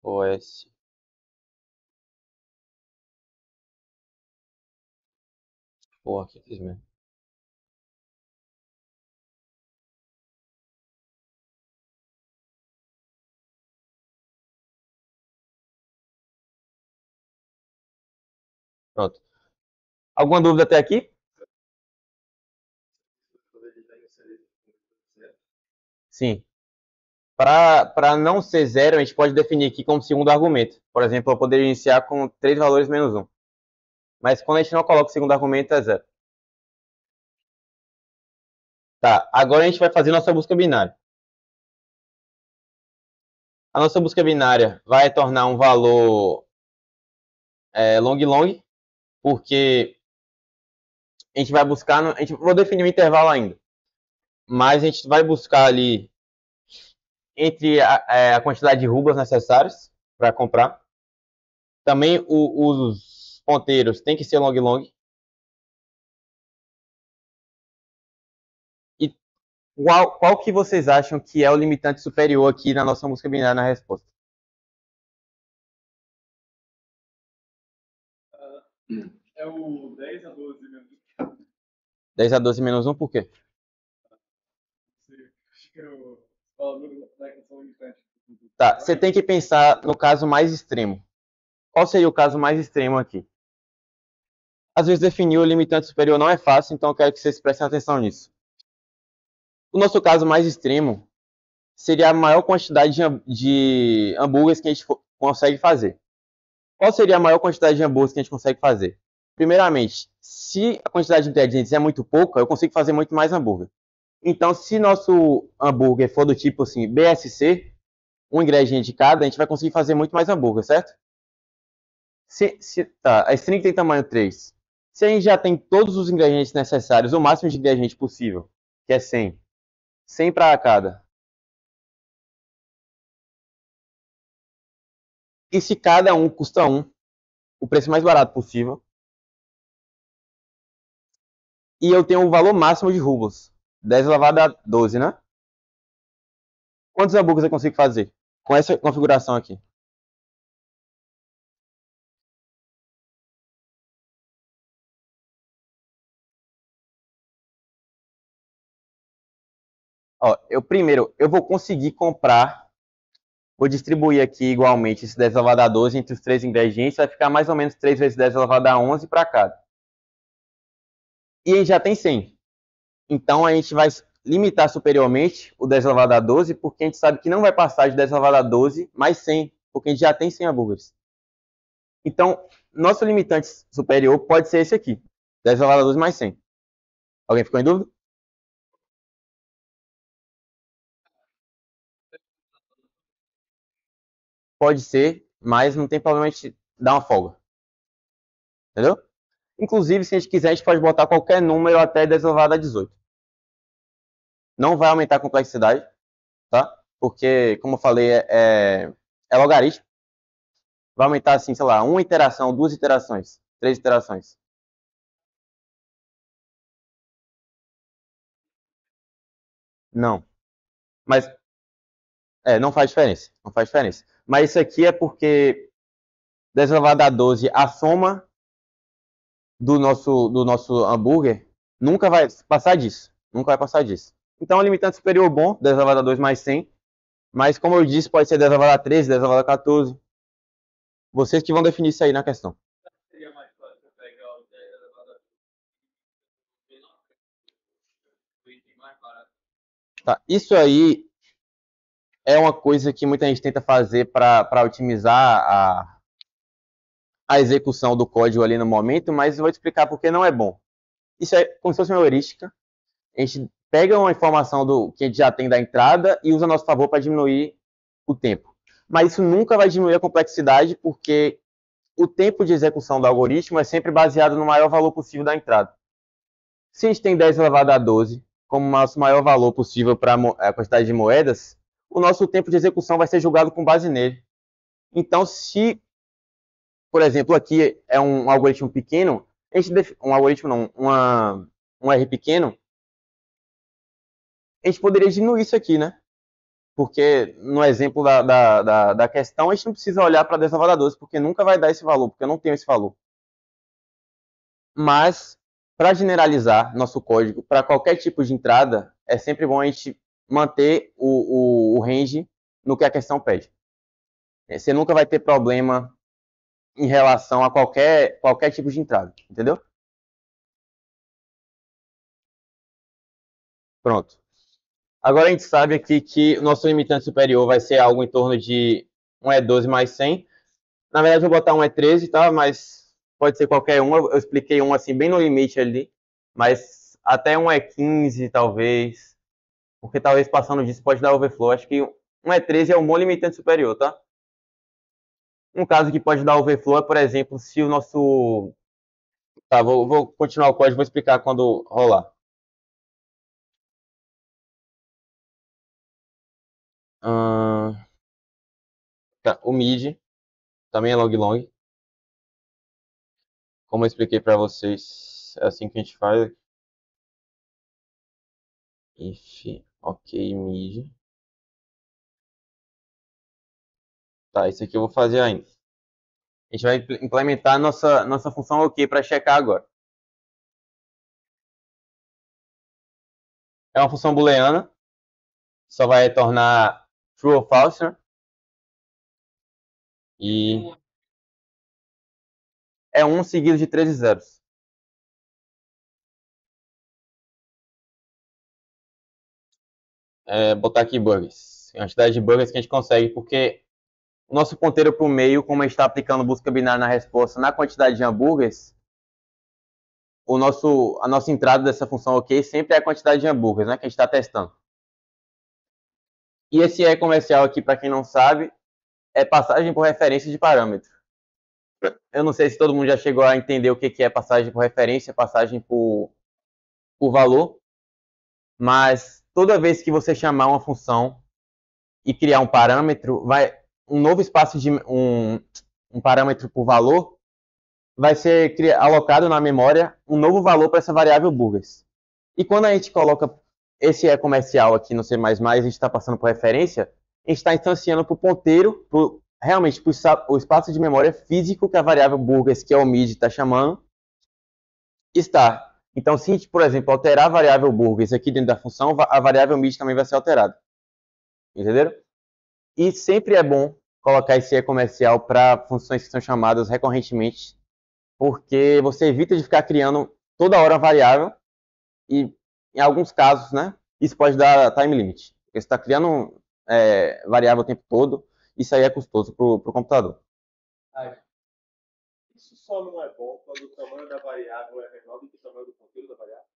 OS. Porra, que fiz mesmo. Pronto. Alguma dúvida até aqui? Sim. Para não ser zero, a gente pode definir aqui como segundo argumento. Por exemplo, eu poderia iniciar com 3 valores menos 1. Mas quando a gente não coloca o segundo argumento, é zero. Tá, agora a gente vai fazer nossa busca binária. A nossa busca binária vai tornar um valor long long, porque a gente vai buscar, vou definir um intervalo ainda, mas a gente vai buscar ali entre a quantidade de rublas necessárias para comprar. Também os ponteiros tem que ser long long. E qual que vocês acham que é o limitante superior aqui na nossa busca binária na resposta? É o 10 a 12 menos 10 a 12 menos 1, por quê? acho que é o valor da equação limitante. Tá, você tem que pensar no caso mais extremo. Qual seria o caso mais extremo aqui? Às vezes definir o limitante superior não é fácil, então eu quero que vocês prestem atenção nisso. O nosso caso mais extremo seria a maior quantidade de hambúrgueres que a gente consegue fazer. Qual seria a maior quantidade de hambúrgueres que a gente consegue fazer? Primeiramente, se a quantidade de ingredientes é muito pouca, eu consigo fazer muito mais hambúrguer. Então, se nosso hambúrguer for do tipo assim, BSC, um ingrediente de cada, a gente vai conseguir fazer muito mais hambúrguer, certo? Tá, a string tem tamanho 3. Se a gente já tem todos os ingredientes necessários, o máximo de ingrediente possível, que é 100, 100 para cada. E se cada um custa 1, o preço mais barato possível, e eu tenho o valor máximo de rublos, 10 elevado a 12, né? Quantos hambúrgueres eu consigo fazer com essa configuração aqui? Ó, eu vou conseguir comprar, vou distribuir aqui igualmente esse 10 elevado a 12 entre os três ingredientes, vai ficar mais ou menos 3 vezes 10 elevado a 11 para cada. E a gente já tem 100. Então a gente vai limitar superiormente o 10 elevado a 12, porque a gente sabe que não vai passar de 10 elevado a 12 mais 100, porque a gente já tem 100 hambúrgueres. Então, nosso limitante superior pode ser esse aqui, 10 elevado a 12 mais 100. Alguém ficou em dúvida? Pode ser, mas não tem problema a gente dar uma folga. Entendeu? Inclusive, se a gente quiser, a gente pode botar qualquer número até 10 elevado a 18. Não vai aumentar a complexidade, tá? Porque, como eu falei, é logaritmo. Vai aumentar, assim, sei lá, uma iteração, duas iterações, três iterações. Não. Mas, não faz diferença. Não faz diferença. Mas isso aqui é porque 10 elevado a 12, a soma do nosso hambúrguer nunca vai passar disso. Nunca vai passar disso. Então, o limitante superior bom, 10 elevado a 2 mais 100. Mas, como eu disse, pode ser 10 elevado a 13, 10 elevado a 14. Vocês que vão definir isso aí na questão. Seria mais fácil pegar o 10 elevado a 2 mais barato. Tá, isso aí é uma coisa que muita gente tenta fazer para otimizar a execução do código ali no momento, mas eu vou te explicar porque não é bom. Isso é como se fosse uma heurística. A gente pega uma informação do que a gente já tem da entrada e usa a nosso favor para diminuir o tempo. Mas isso nunca vai diminuir a complexidade, porque o tempo de execução do algoritmo é sempre baseado no maior valor possível da entrada. Se a gente tem 10 elevado a 12 como nosso maior valor possível para a quantidade de moedas, o nosso tempo de execução vai ser julgado com base nele. Então, se, por exemplo, aqui é um algoritmo pequeno, um algoritmo não, um R pequeno, a gente poderia diminuir isso aqui, né? Porque no exemplo da questão, a gente não precisa olhar para 10 elevado a 12, porque nunca vai dar esse valor, porque eu não tenho esse valor. Mas, para generalizar nosso código para qualquer tipo de entrada, é sempre bom a gente manter o range no que a questão pede. Você nunca vai ter problema em relação a qualquer tipo de entrada, entendeu? Pronto. Agora a gente sabe aqui que o nosso limitante superior vai ser algo em torno de 1 é 12 mais 100. Na verdade, eu vou botar 1 é 13, tá? Mas pode ser qualquer um. Eu expliquei um assim, bem no limite ali. Mas até 1 é 15, talvez. Porque talvez passando disso pode dar overflow. Acho que 1 é 13 é um bom limitante superior, tá? Um caso que pode dar overflow é, por exemplo, se o nosso... Tá, vou continuar o código, vou explicar quando rolar. Tá, o mid também é log long. Como eu expliquei para vocês, é assim que a gente faz. If, ok, mid. Tá, isso aqui eu vou fazer ainda. A gente vai implementar nossa função ok para checar agora. É uma função booleana. Só vai retornar true ou false, né? E é 1 seguido de 13 zeros. Botar aqui burgers. A quantidade de burgers que a gente consegue, porque o nosso ponteiro para o meio, como a gente está aplicando busca binária na resposta na quantidade de hambúrgueres, a nossa entrada dessa função ok sempre é a quantidade de hambúrgueres, né, que a gente está testando. E esse E comercial aqui, para quem não sabe, é passagem por referência de parâmetro. Eu não sei se todo mundo já chegou a entender o que é passagem por referência, passagem por valor, mas toda vez que você chamar uma função e criar um parâmetro, um novo espaço de um parâmetro por valor vai ser alocado na memória um novo valor para essa variável burgers. E quando a gente coloca esse é comercial aqui no C++, a gente está passando por referência, a gente está instanciando para o ponteiro, realmente para o espaço de memória físico que a variável burgers, que é o mid, está chamando, está. Então, se a gente, por exemplo, alterar a variável burgers aqui dentro da função, a variável mid também vai ser alterada. Entenderam? E sempre é bom colocar esse E comercial para funções que são chamadas recorrentemente, porque você evita de ficar criando toda hora uma variável e, em alguns casos, né, isso pode dar time limit. Porque você está criando variável o tempo todo, isso aí é custoso para o computador. Isso só não é bom quando o tamanho da variável é menor do que o tamanho do ponteiro da variável?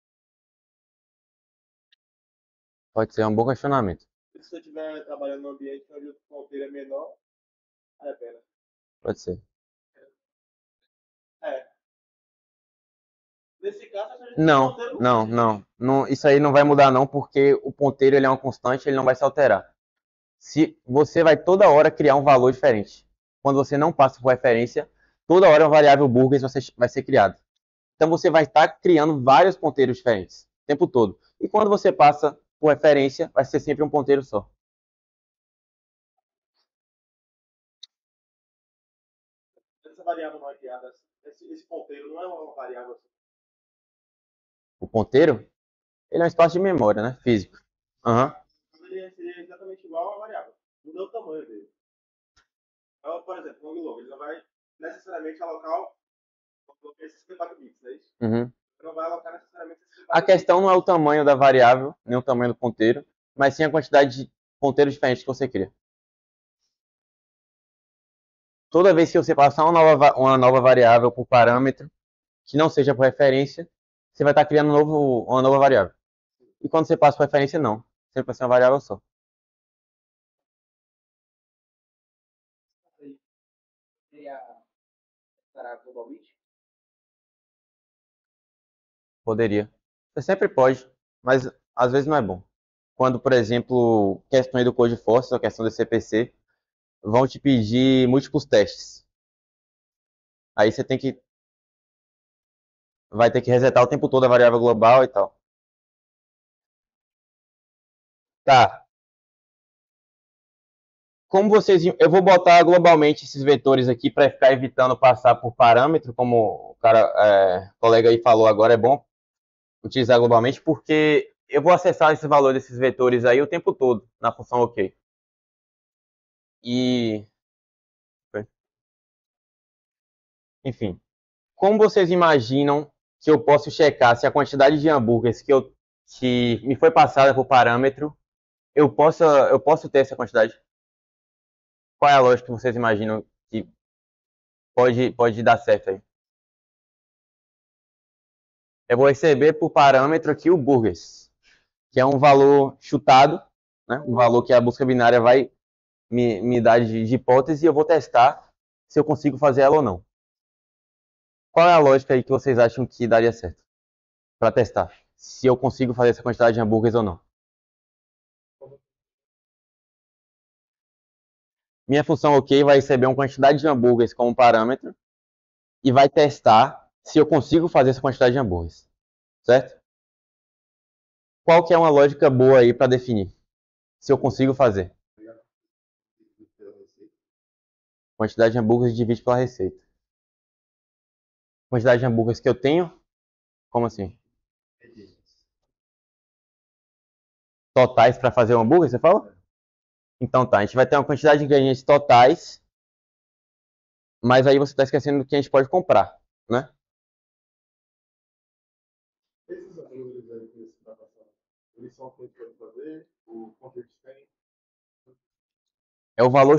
Pode ser um bom questionamento. Se você estiver trabalhando num ambiente onde o ponteiro é menor, vale a pena. Pode ser. Nesse caso, a gente Não, ponteiro não. Isso aí não vai mudar não, porque o ponteiro ele é uma constante, ele não vai se alterar. Se você vai toda hora criar um valor diferente. Quando você não passa por referência, toda hora uma variável burgers vai ser criada. Então você vai estar criando vários ponteiros diferentes o tempo todo. E quando você passa por referência, vai ser sempre um ponteiro só. Essa variável não é criada, esse ponteiro não é uma variável assim. O ponteiro, ele é um espaço de memória, né? Físico. Uhum. Ele seria exatamente igual à variável. Muda o tamanho dele. Então, por exemplo, no long ele não vai necessariamente alocar esses 54 bits, é isso? Uhum. Ele não vai alocar necessariamente esses 54 A questão não é o tamanho da variável, nem o tamanho do ponteiro, mas sim a quantidade de ponteiros diferentes que você cria. Toda vez que você passar uma nova variável por parâmetro, que não seja por referência, você vai estar criando uma nova variável. E quando você passa por referência, não. Sempre vai ser uma variável só. Seria para globalmente? Poderia. Você sempre pode, mas às vezes não é bom. Quando, por exemplo, questões do Code Force ou questão do CPC vão te pedir múltiplos testes. Aí você vai ter que resetar o tempo todo a variável global e tal. Tá. Como eu vou botar globalmente esses vetores aqui para ficar evitando passar por parâmetro, como o colega aí falou agora, é bom utilizar globalmente, porque eu vou acessar esse valor desses vetores aí o tempo todo na função OK. E, enfim, como vocês imaginam que eu posso checar se a quantidade de hambúrgueres que me foi passada por parâmetro, eu posso ter essa quantidade? Qual é a lógica que vocês imaginam que pode dar certo aí? Eu vou receber por parâmetro aqui o burgers, que é um valor chutado, né? Um valor que a busca binária vai me dar de hipótese e eu vou testar se eu consigo fazer ela ou não. Qual é a lógica aí que vocês acham que daria certo para testar? Se eu consigo fazer essa quantidade de hambúrgueres ou não? Minha função OK vai receber uma quantidade de hambúrgueres como parâmetro e vai testar se eu consigo fazer essa quantidade de hambúrgueres. Certo? Qual que é uma lógica boa aí para definir? Se eu consigo fazer. Quantidade de hambúrgueres divide pela receita. Quantidade de hambúrgueres que eu tenho? Como assim? Totais para fazer o hambúrguer, você fala? Então tá, a gente vai ter uma quantidade de ingredientes totais, mas aí você está esquecendo do que a gente pode comprar, né? Esses hambúrgueres aí que você está passando, eles são feitos para fazer, o ponteiro tem. É o valor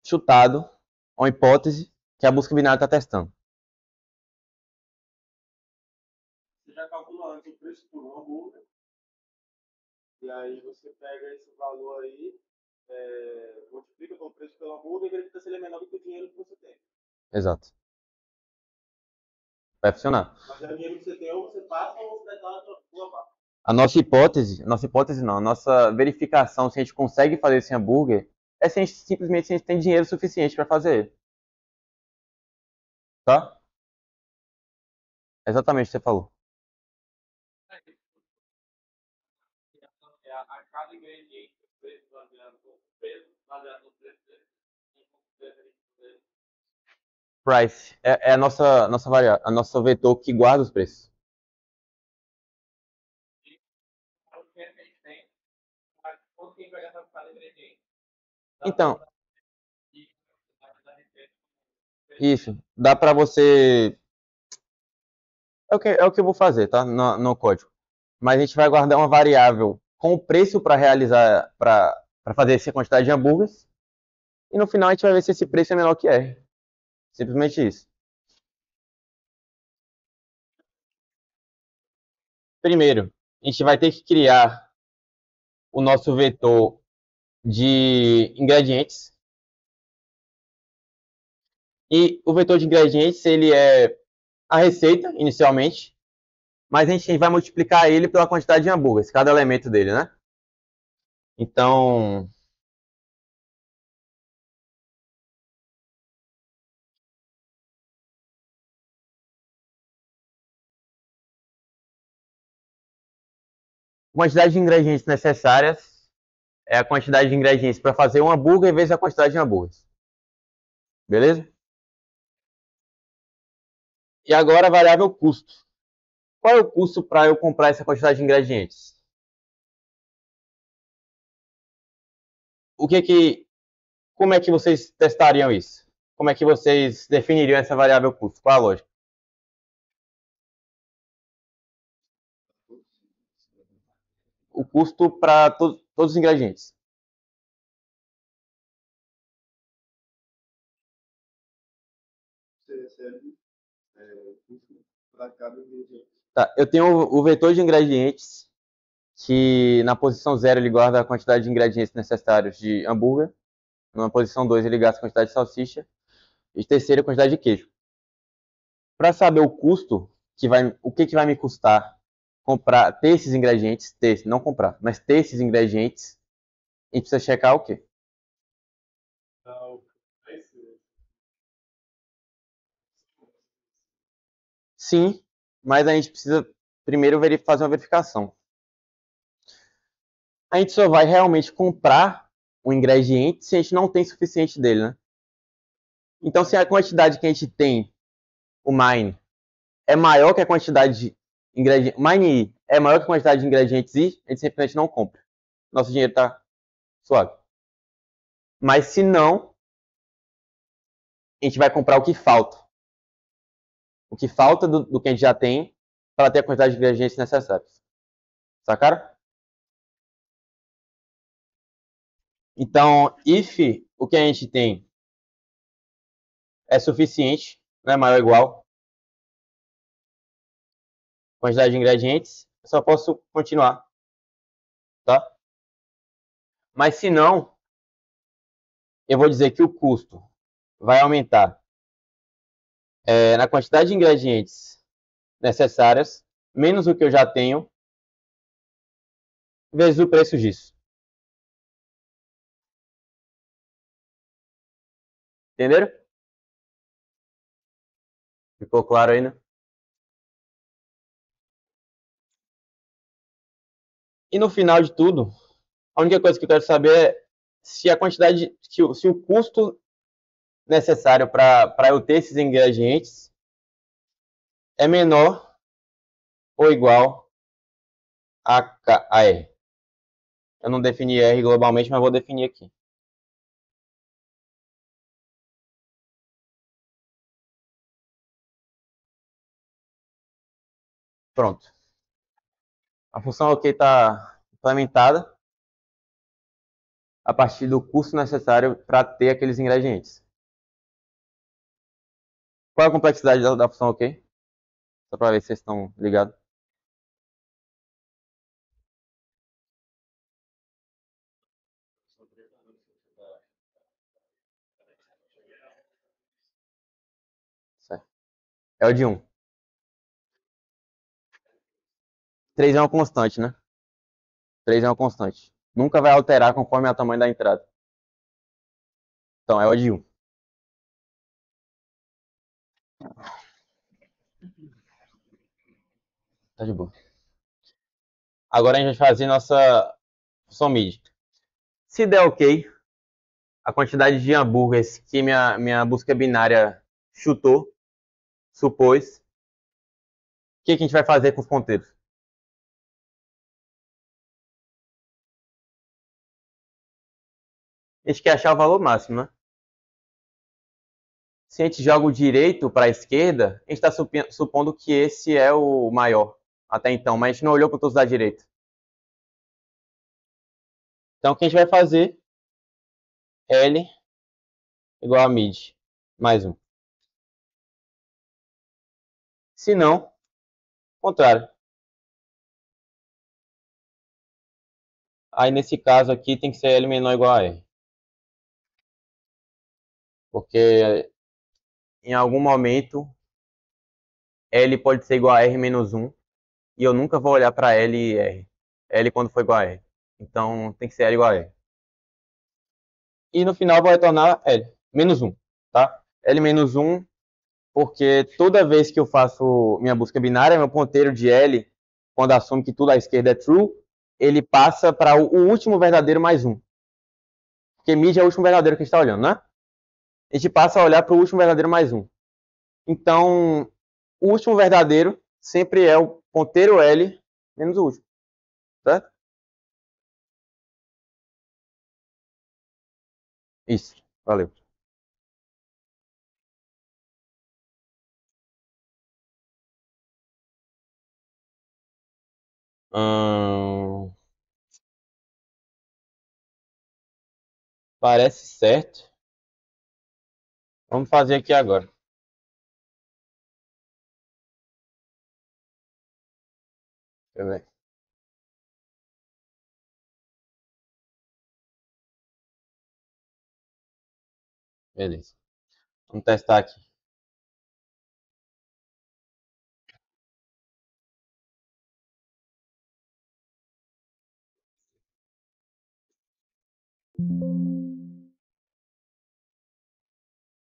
chutado, uma hipótese que a busca binária está testando. Você já calcula antes o preço por um hambúrguer, e aí você pega esse valor aí, multiplica o preço pelo hambúrguer e verifica se ele é menor do que o dinheiro que você tem. Exato. Vai funcionar. Mas é o dinheiro que você tem, ou você passa ou você declara global. nossa hipótese não, a nossa verificação se a gente consegue fazer esse hambúrguer é se a gente, simplesmente se a gente tem dinheiro suficiente para fazer ele, tá? Exatamente o que você falou. A cada ingrediente, o preço baseado no preço dele. Price é a a nossa vetor que guarda os preços. O que a gente tem, quanto que vai gastar por cada ingrediente? Então, isso, dá para você. É o que eu vou fazer, tá? No código. Mas a gente vai guardar uma variável com o preço para realizar, para fazer essa quantidade de hambúrgueres. E no final a gente vai ver se esse preço é menor que R. Simplesmente isso. Primeiro, a gente vai ter que criar o nosso vetor de ingredientes. E o vetor de ingredientes, ele é a receita, inicialmente, mas a gente vai multiplicar ele pela quantidade de hambúrgueres, cada elemento dele, né? Então, a quantidade de ingredientes necessárias é a quantidade de ingredientes para fazer um hambúrguer vezes a quantidade de hambúrgueres. Beleza? E agora a variável custo. Qual é o custo para eu comprar essa quantidade de ingredientes? O que que, como é que vocês testariam isso? Como é que vocês definiriam essa variável custo? Qual a lógica? O custo para todos os ingredientes. Você recebe para cada ingrediente. Tá, eu tenho o vetor de ingredientes, que na posição 0 ele guarda a quantidade de ingredientes necessários de hambúrguer. Na posição 2 ele gasta a quantidade de salsicha. E terceiro, a quantidade de queijo. Para saber o custo, o que vai me custar comprar, ter esses ingredientes, não comprar, mas ter esses ingredientes, a gente precisa checar o quê? Então, esse, Sim, mas a gente precisa primeiro fazer uma verificação. A gente só vai realmente comprar um ingrediente se a gente não tem suficiente dele, né? Então, se a quantidade que a gente tem, o mine, é maior que a quantidade de ingredientes, mine I é maior que a quantidade de ingredientes I, a gente simplesmente não compra. Nosso dinheiro está suave. Mas se não, a gente vai comprar o que falta. O que falta do que a gente já tem para ter a quantidade de ingredientes necessários. Sacaram? Então, if o que a gente tem é suficiente, não é maior ou igual, quantidade de ingredientes, eu só posso continuar, tá? Mas se não, eu vou dizer que o custo vai aumentar na quantidade de ingredientes necessárias, menos o que eu já tenho, vezes o preço disso. Entenderam? Ficou claro aí, né? E no final de tudo, a única coisa que eu quero saber é se a quantidade, se o custo necessário para eu ter esses ingredientes é menor ou igual a R. Eu não defini R globalmente, mas vou definir aqui. Pronto. A função OK está implementada a partir do custo necessário para ter aqueles ingredientes. Qual é a complexidade da função OK? Só para ver se vocês estão ligados. Certo. É o de 1. 3 é uma constante, né? 3 é uma constante. Nunca vai alterar conforme o tamanho da entrada. Então é o de 1. Tá de boa. Agora a gente vai fazer nossa função mid. Se der ok, a quantidade de hambúrgueres que minha busca binária chutou, supôs, o que a gente vai fazer com os ponteiros? A gente quer achar o valor máximo, né? Se a gente joga o direito para a esquerda, a gente está supondo que esse é o maior até então, mas a gente não olhou para todos da direita. Então o que a gente vai fazer? L igual a mid, mais 1. Se não, contrário. Aí nesse caso aqui tem que ser L menor ou igual a R. Porque em algum momento L pode ser igual a R menos 1 e eu nunca vou olhar para L e R. L quando for igual a R. Então tem que ser L igual a R. E no final vai retornar L menos 1, tá? L menos 1 porque toda vez que eu faço minha busca binária, meu ponteiro de L, quando assume que tudo à esquerda é true, ele passa para o último verdadeiro mais 1. Porque mid é o último verdadeiro que a gente está olhando, né? A gente passa a olhar para o último verdadeiro mais 1. Então, o último verdadeiro sempre é o ponteiro L menos o último, certo? Isso, valeu. Parece certo. Vamos fazer aqui agora. Deixa eu ver. Beleza. Vamos testar aqui.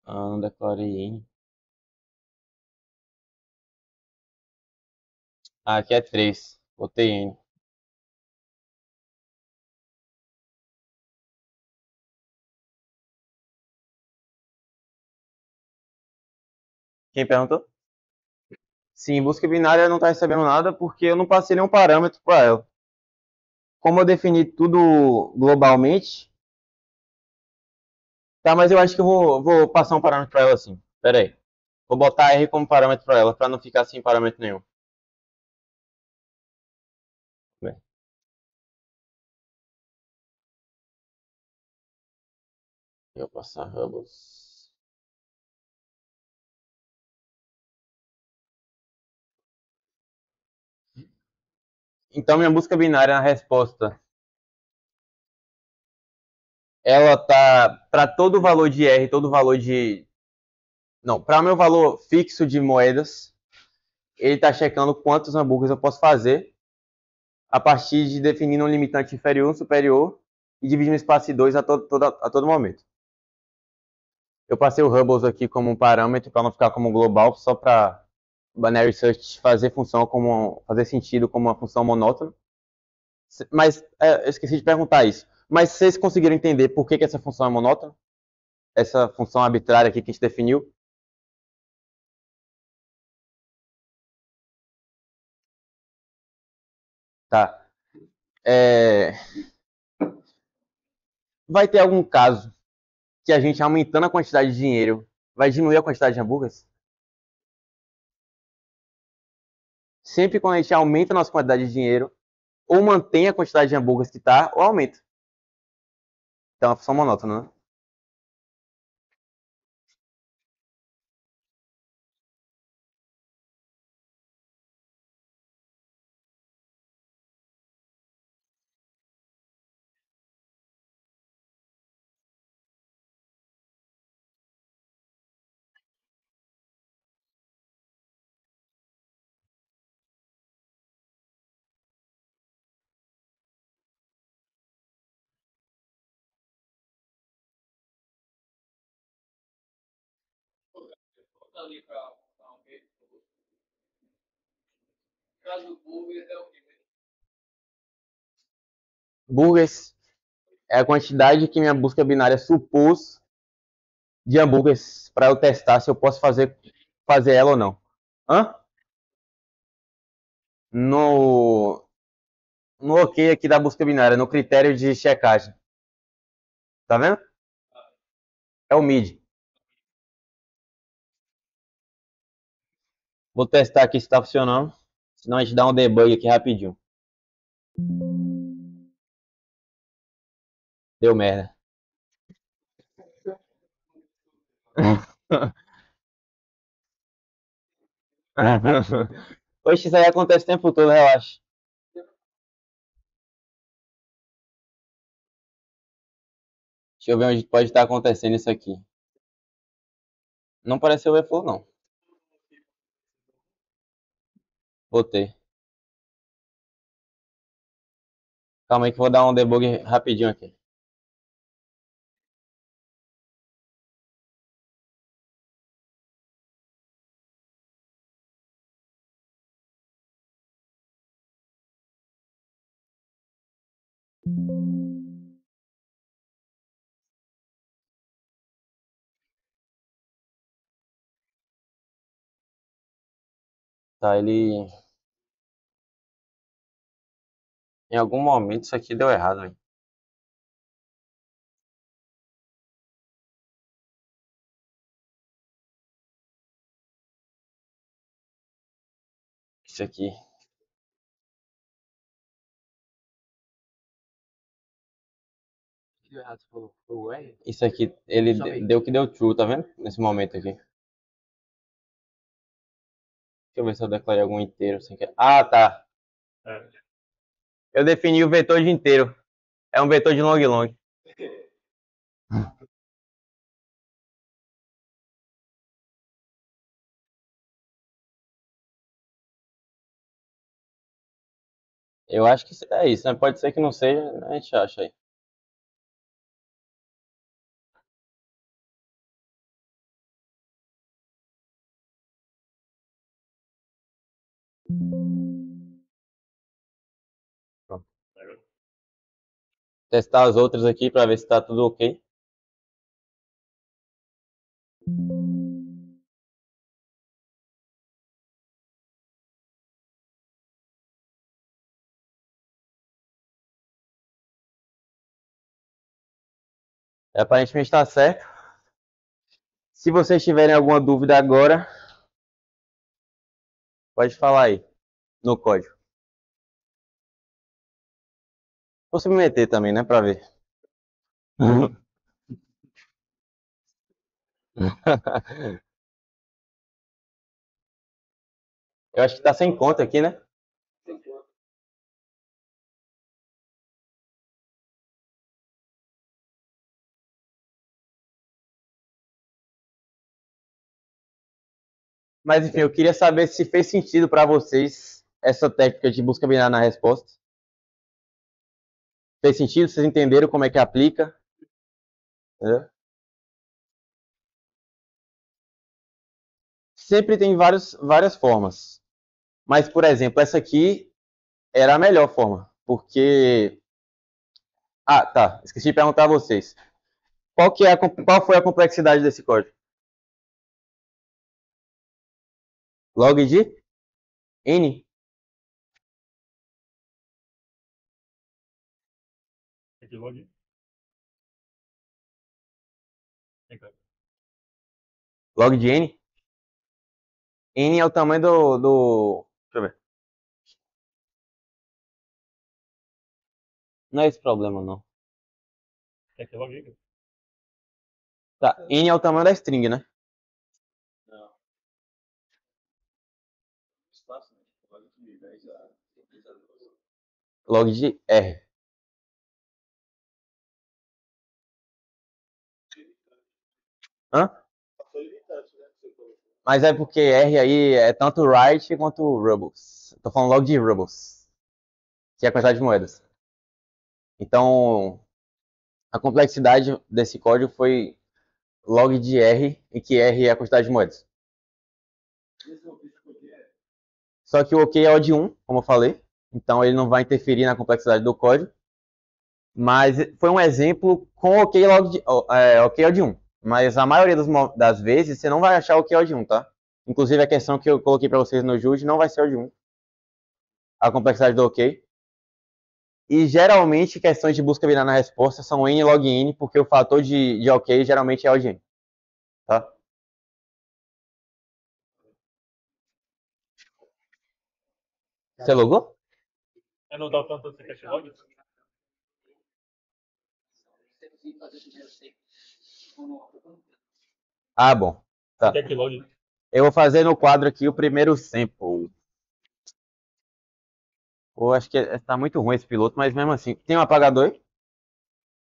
Não decorei N. Aqui é 3. Botei N. Quem perguntou? Sim, busca binária não está recebendo nada porque eu não passei nenhum parâmetro para ela. Como eu defini tudo globalmente, tá, mas eu acho que eu vou passar um parâmetro para ela assim. Pera aí. Vou botar R como parâmetro para ela, para não ficar sem parâmetro nenhum. Bem, eu vou passar Hubbles. Então, minha busca binária na resposta, ela tá para todo valor de R, todo valor de... Não, para meu valor fixo de moedas, ele está checando quantos hambúrgueres eu posso fazer a partir de definir um limitante inferior, um superior e dividindo o espaço em 2 a todo momento. Eu passei o Hubbles aqui como um parâmetro para não ficar como global, só para Binary Search fazer sentido como uma função monótona. Mas eu esqueci de perguntar isso. Mas vocês conseguiram entender por que essa função é monótona? Essa função arbitrária aqui que a gente definiu? Tá. É, vai ter algum caso que a gente aumentando a quantidade de dinheiro vai diminuir a quantidade de hambúrgueres? Sempre quando a gente aumenta a nossa quantidade de dinheiro, ou mantém a quantidade de hambúrgueres que está, ou aumenta. Então é uma função monótona, né? ali para um beijo. No caso do burger é o quê? Burgers é a quantidade que minha busca binária supôs de hambúrgueres para eu testar se eu posso fazer ela ou não. Hã? No, no OK aqui da busca binária, no critério de checagem. Tá vendo? É o mid. Vou testar aqui se tá funcionando. Senão a gente dá um debug aqui rapidinho. Deu merda. Oxe, isso aí acontece o tempo todo, relaxa. Deixa eu ver onde pode estar acontecendo isso aqui. Não parece overflow, não. Botei. Calma aí que eu vou dar um debug rapidinho aqui. Tá, ele... Em algum momento isso aqui deu errado, velho. Isso aqui. Isso aqui, ele deu que deu true, tá vendo? Nesse momento aqui. Deixa eu ver se eu declarei algum inteiro sem querer. Ah, tá. Eu defini o vetor de inteiro. É um vetor de long long. Eu acho que é isso, né? Pode ser que não seja, a gente acha aí. Pronto. Testar as outras aqui para ver se tá tudo ok. Aparentemente está certo. Se vocês tiverem alguma dúvida agora, pode falar aí no código. Vou submeter também, né, para ver. Eu acho que tá sem conta aqui, né? Mas enfim, eu queria saber se fez sentido para vocês essa técnica de busca binária na resposta. Fez sentido? Vocês entenderam como é que aplica? Entendeu? Sempre tem várias formas. Mas, por exemplo, essa aqui era a melhor forma. Porque... Ah, tá. Esqueci de perguntar a vocês. Qual foi a complexidade desse código? Log de N? Log de N? N é o tamanho Deixa eu ver. Não é esse problema, não. Tá, N é o tamanho da string, né? Log de R. Hã? Mas é porque R aí é tanto write quanto rubles. Tô falando log de rubles, que é a quantidade de moedas. Então, a complexidade desse código foi log de R, em que R é a quantidade de moedas. Só que o OK é odd 1, como eu falei. Então ele não vai interferir na complexidade do código. Mas foi um exemplo com OK odd 1. Mas a maioria das vezes você não vai achar OK odd 1, tá? Inclusive a questão que eu coloquei para vocês no Jude não vai ser odd 1. A complexidade do OK. E geralmente questões de busca binária na resposta são n log n, porque o fator de OK geralmente é odd n. Tá? Você logou? Eu não dá tanto esse cache log? Ah, bom. Tá. Cache log. Eu vou fazer no quadro aqui o primeiro sample. Eu acho que está muito ruim esse piloto, mas mesmo assim. Tem um apagador aí?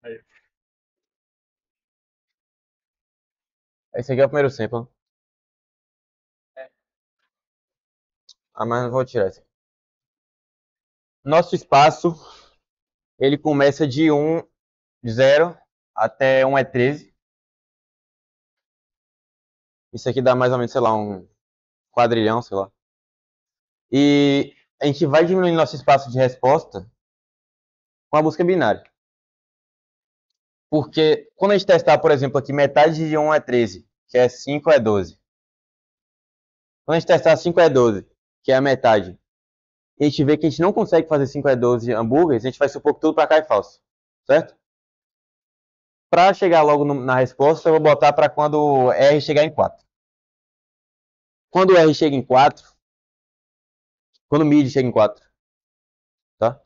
Aí. Esse aqui é o primeiro sample. Ah, mas não vou tirar esse. Nosso espaço, ele começa de 0 até 1 é 13. Isso aqui dá mais ou menos, sei lá, um quadrilhão, sei lá. E a gente vai diminuindo nosso espaço de resposta com a busca binária. Porque quando a gente testar, por exemplo, aqui metade de 1 é 13, que é 5 é 12. Quando a gente testar 5 é 12, que é a metade, e a gente vê que a gente não consegue fazer 5 é 12 hambúrgueres, a gente vai supor que tudo para cá é falso. Certo? Para chegar logo na resposta, eu vou botar para quando R chegar em 4. Quando R chega em 4, quando mid chega em 4, tá?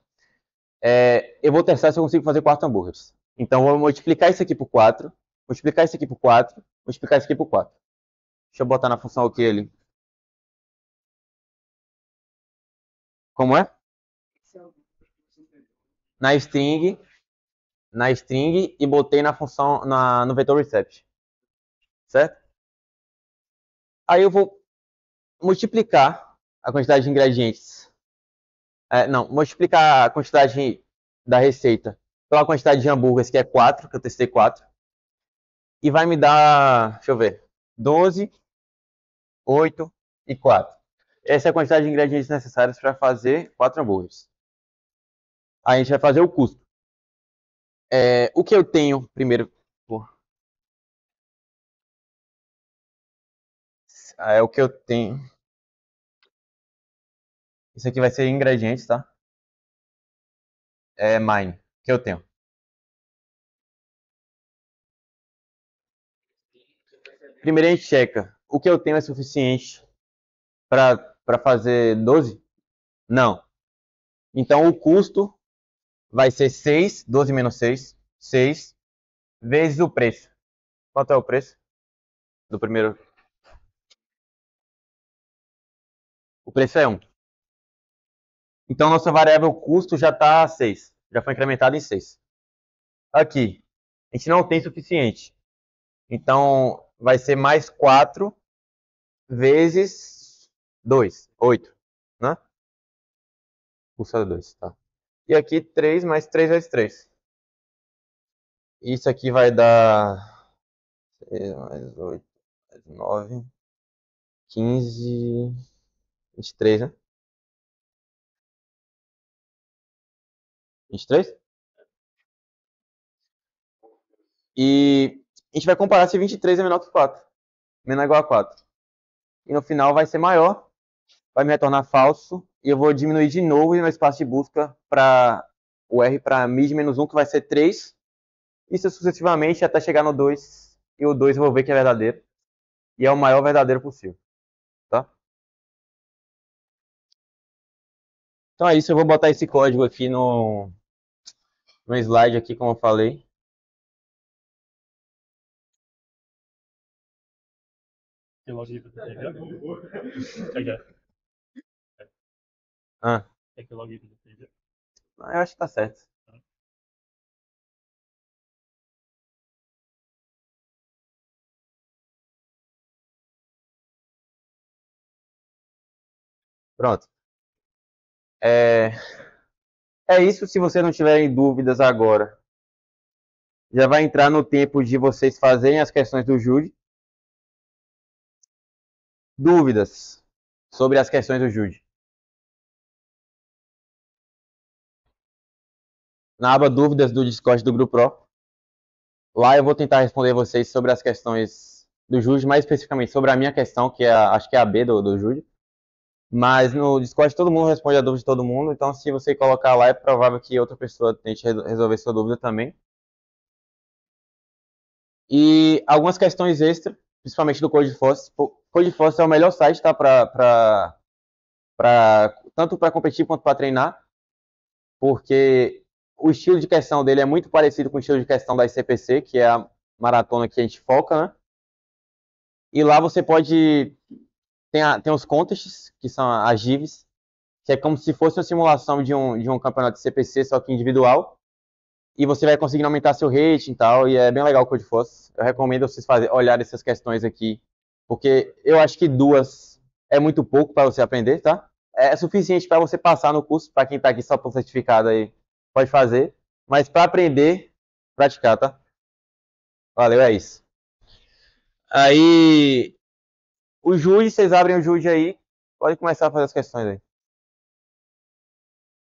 Eu vou testar se eu consigo fazer 4 hambúrgueres. Então, eu vou multiplicar isso aqui por 4, multiplicar isso aqui por 4, multiplicar isso aqui por 4. Deixa eu botar na função OK ali. Como é? Na string e botei na função, no vetor recept. Certo? Aí eu vou multiplicar a quantidade de ingredientes. Multiplicar a quantidade da receita pela quantidade de hambúrgueres, que é 4, que eu testei 4. E vai me dar, deixa eu ver, 12, 8 e 4. Essa é a quantidade de ingredientes necessários para fazer 4 hambúrgueres. Aí a gente vai fazer o custo. O que eu tenho, primeiro... o que eu tenho... Isso aqui vai ser ingredientes, tá? Mine, que eu tenho. Primeiro a gente checa. O que eu tenho é suficiente para fazer 12? Não. Então o custo vai ser 6, 12 menos 6, 6, vezes o preço. Quanto é o preço do primeiro? O preço é 1. Então nossa variável custo já está 6. Já foi incrementada em 6. Aqui, a gente não tem suficiente. Então vai ser mais 4 vezes 2, 8, né? Custo é 2, tá? E aqui 3 mais 3 vezes 3. Isso aqui vai dar 6 mais 8 mais 9, 15, 23, né? 23? E a gente vai comparar se 23 é menor que 4. Menor ou igual a 4. E no final vai ser maior, vai me retornar falso, e eu vou diminuir de novo o meu espaço de busca para o R para mid menos 1, que vai ser 3. Isso sucessivamente até chegar no 2, e o 2 eu vou ver que é verdadeiro. E é o maior verdadeiro possível. Tá? Então é isso, eu vou botar esse código aqui no slide aqui, como eu falei. Que log aí pra você pegar? É que log aí pra você pegar? Eu acho que tá certo. Pronto. É isso, se você não tiverem dúvidas agora. Já vai entrar no tempo de vocês fazerem as questões do júri. Dúvidas? sobre as questões do JUD. Na aba dúvidas do Discord do Grupo Pro. Lá eu vou tentar responder vocês sobre as questões do JUD, mais especificamente sobre a minha questão, que é acho que é a B do JUD. Mas no Discord todo mundo responde a dúvida de todo mundo, então se você colocar lá é provável que outra pessoa tente resolver sua dúvida também. E algumas questões extras, principalmente do Codeforce. O Codeforce é o melhor site, tá, tanto para competir quanto para treinar, porque o estilo de questão dele é muito parecido com o estilo de questão da ICPC, que é a maratona que a gente foca, né? E lá você pode... Tem os contests, que são as GIVs, que é como se fosse uma simulação de um campeonato de CPC, só que individual. E você vai conseguindo aumentar seu rating e tal, e é bem legal o Codeforce. Eu recomendo vocês olharem essas questões aqui, porque eu acho que 2 é muito pouco para você aprender, tá? É suficiente para você passar no curso, para quem está aqui só por certificado aí, pode fazer. Mas para aprender, praticar, tá? Valeu, é isso. Aí, o JUD, vocês abrem o JUD aí, pode começar a fazer as questões aí.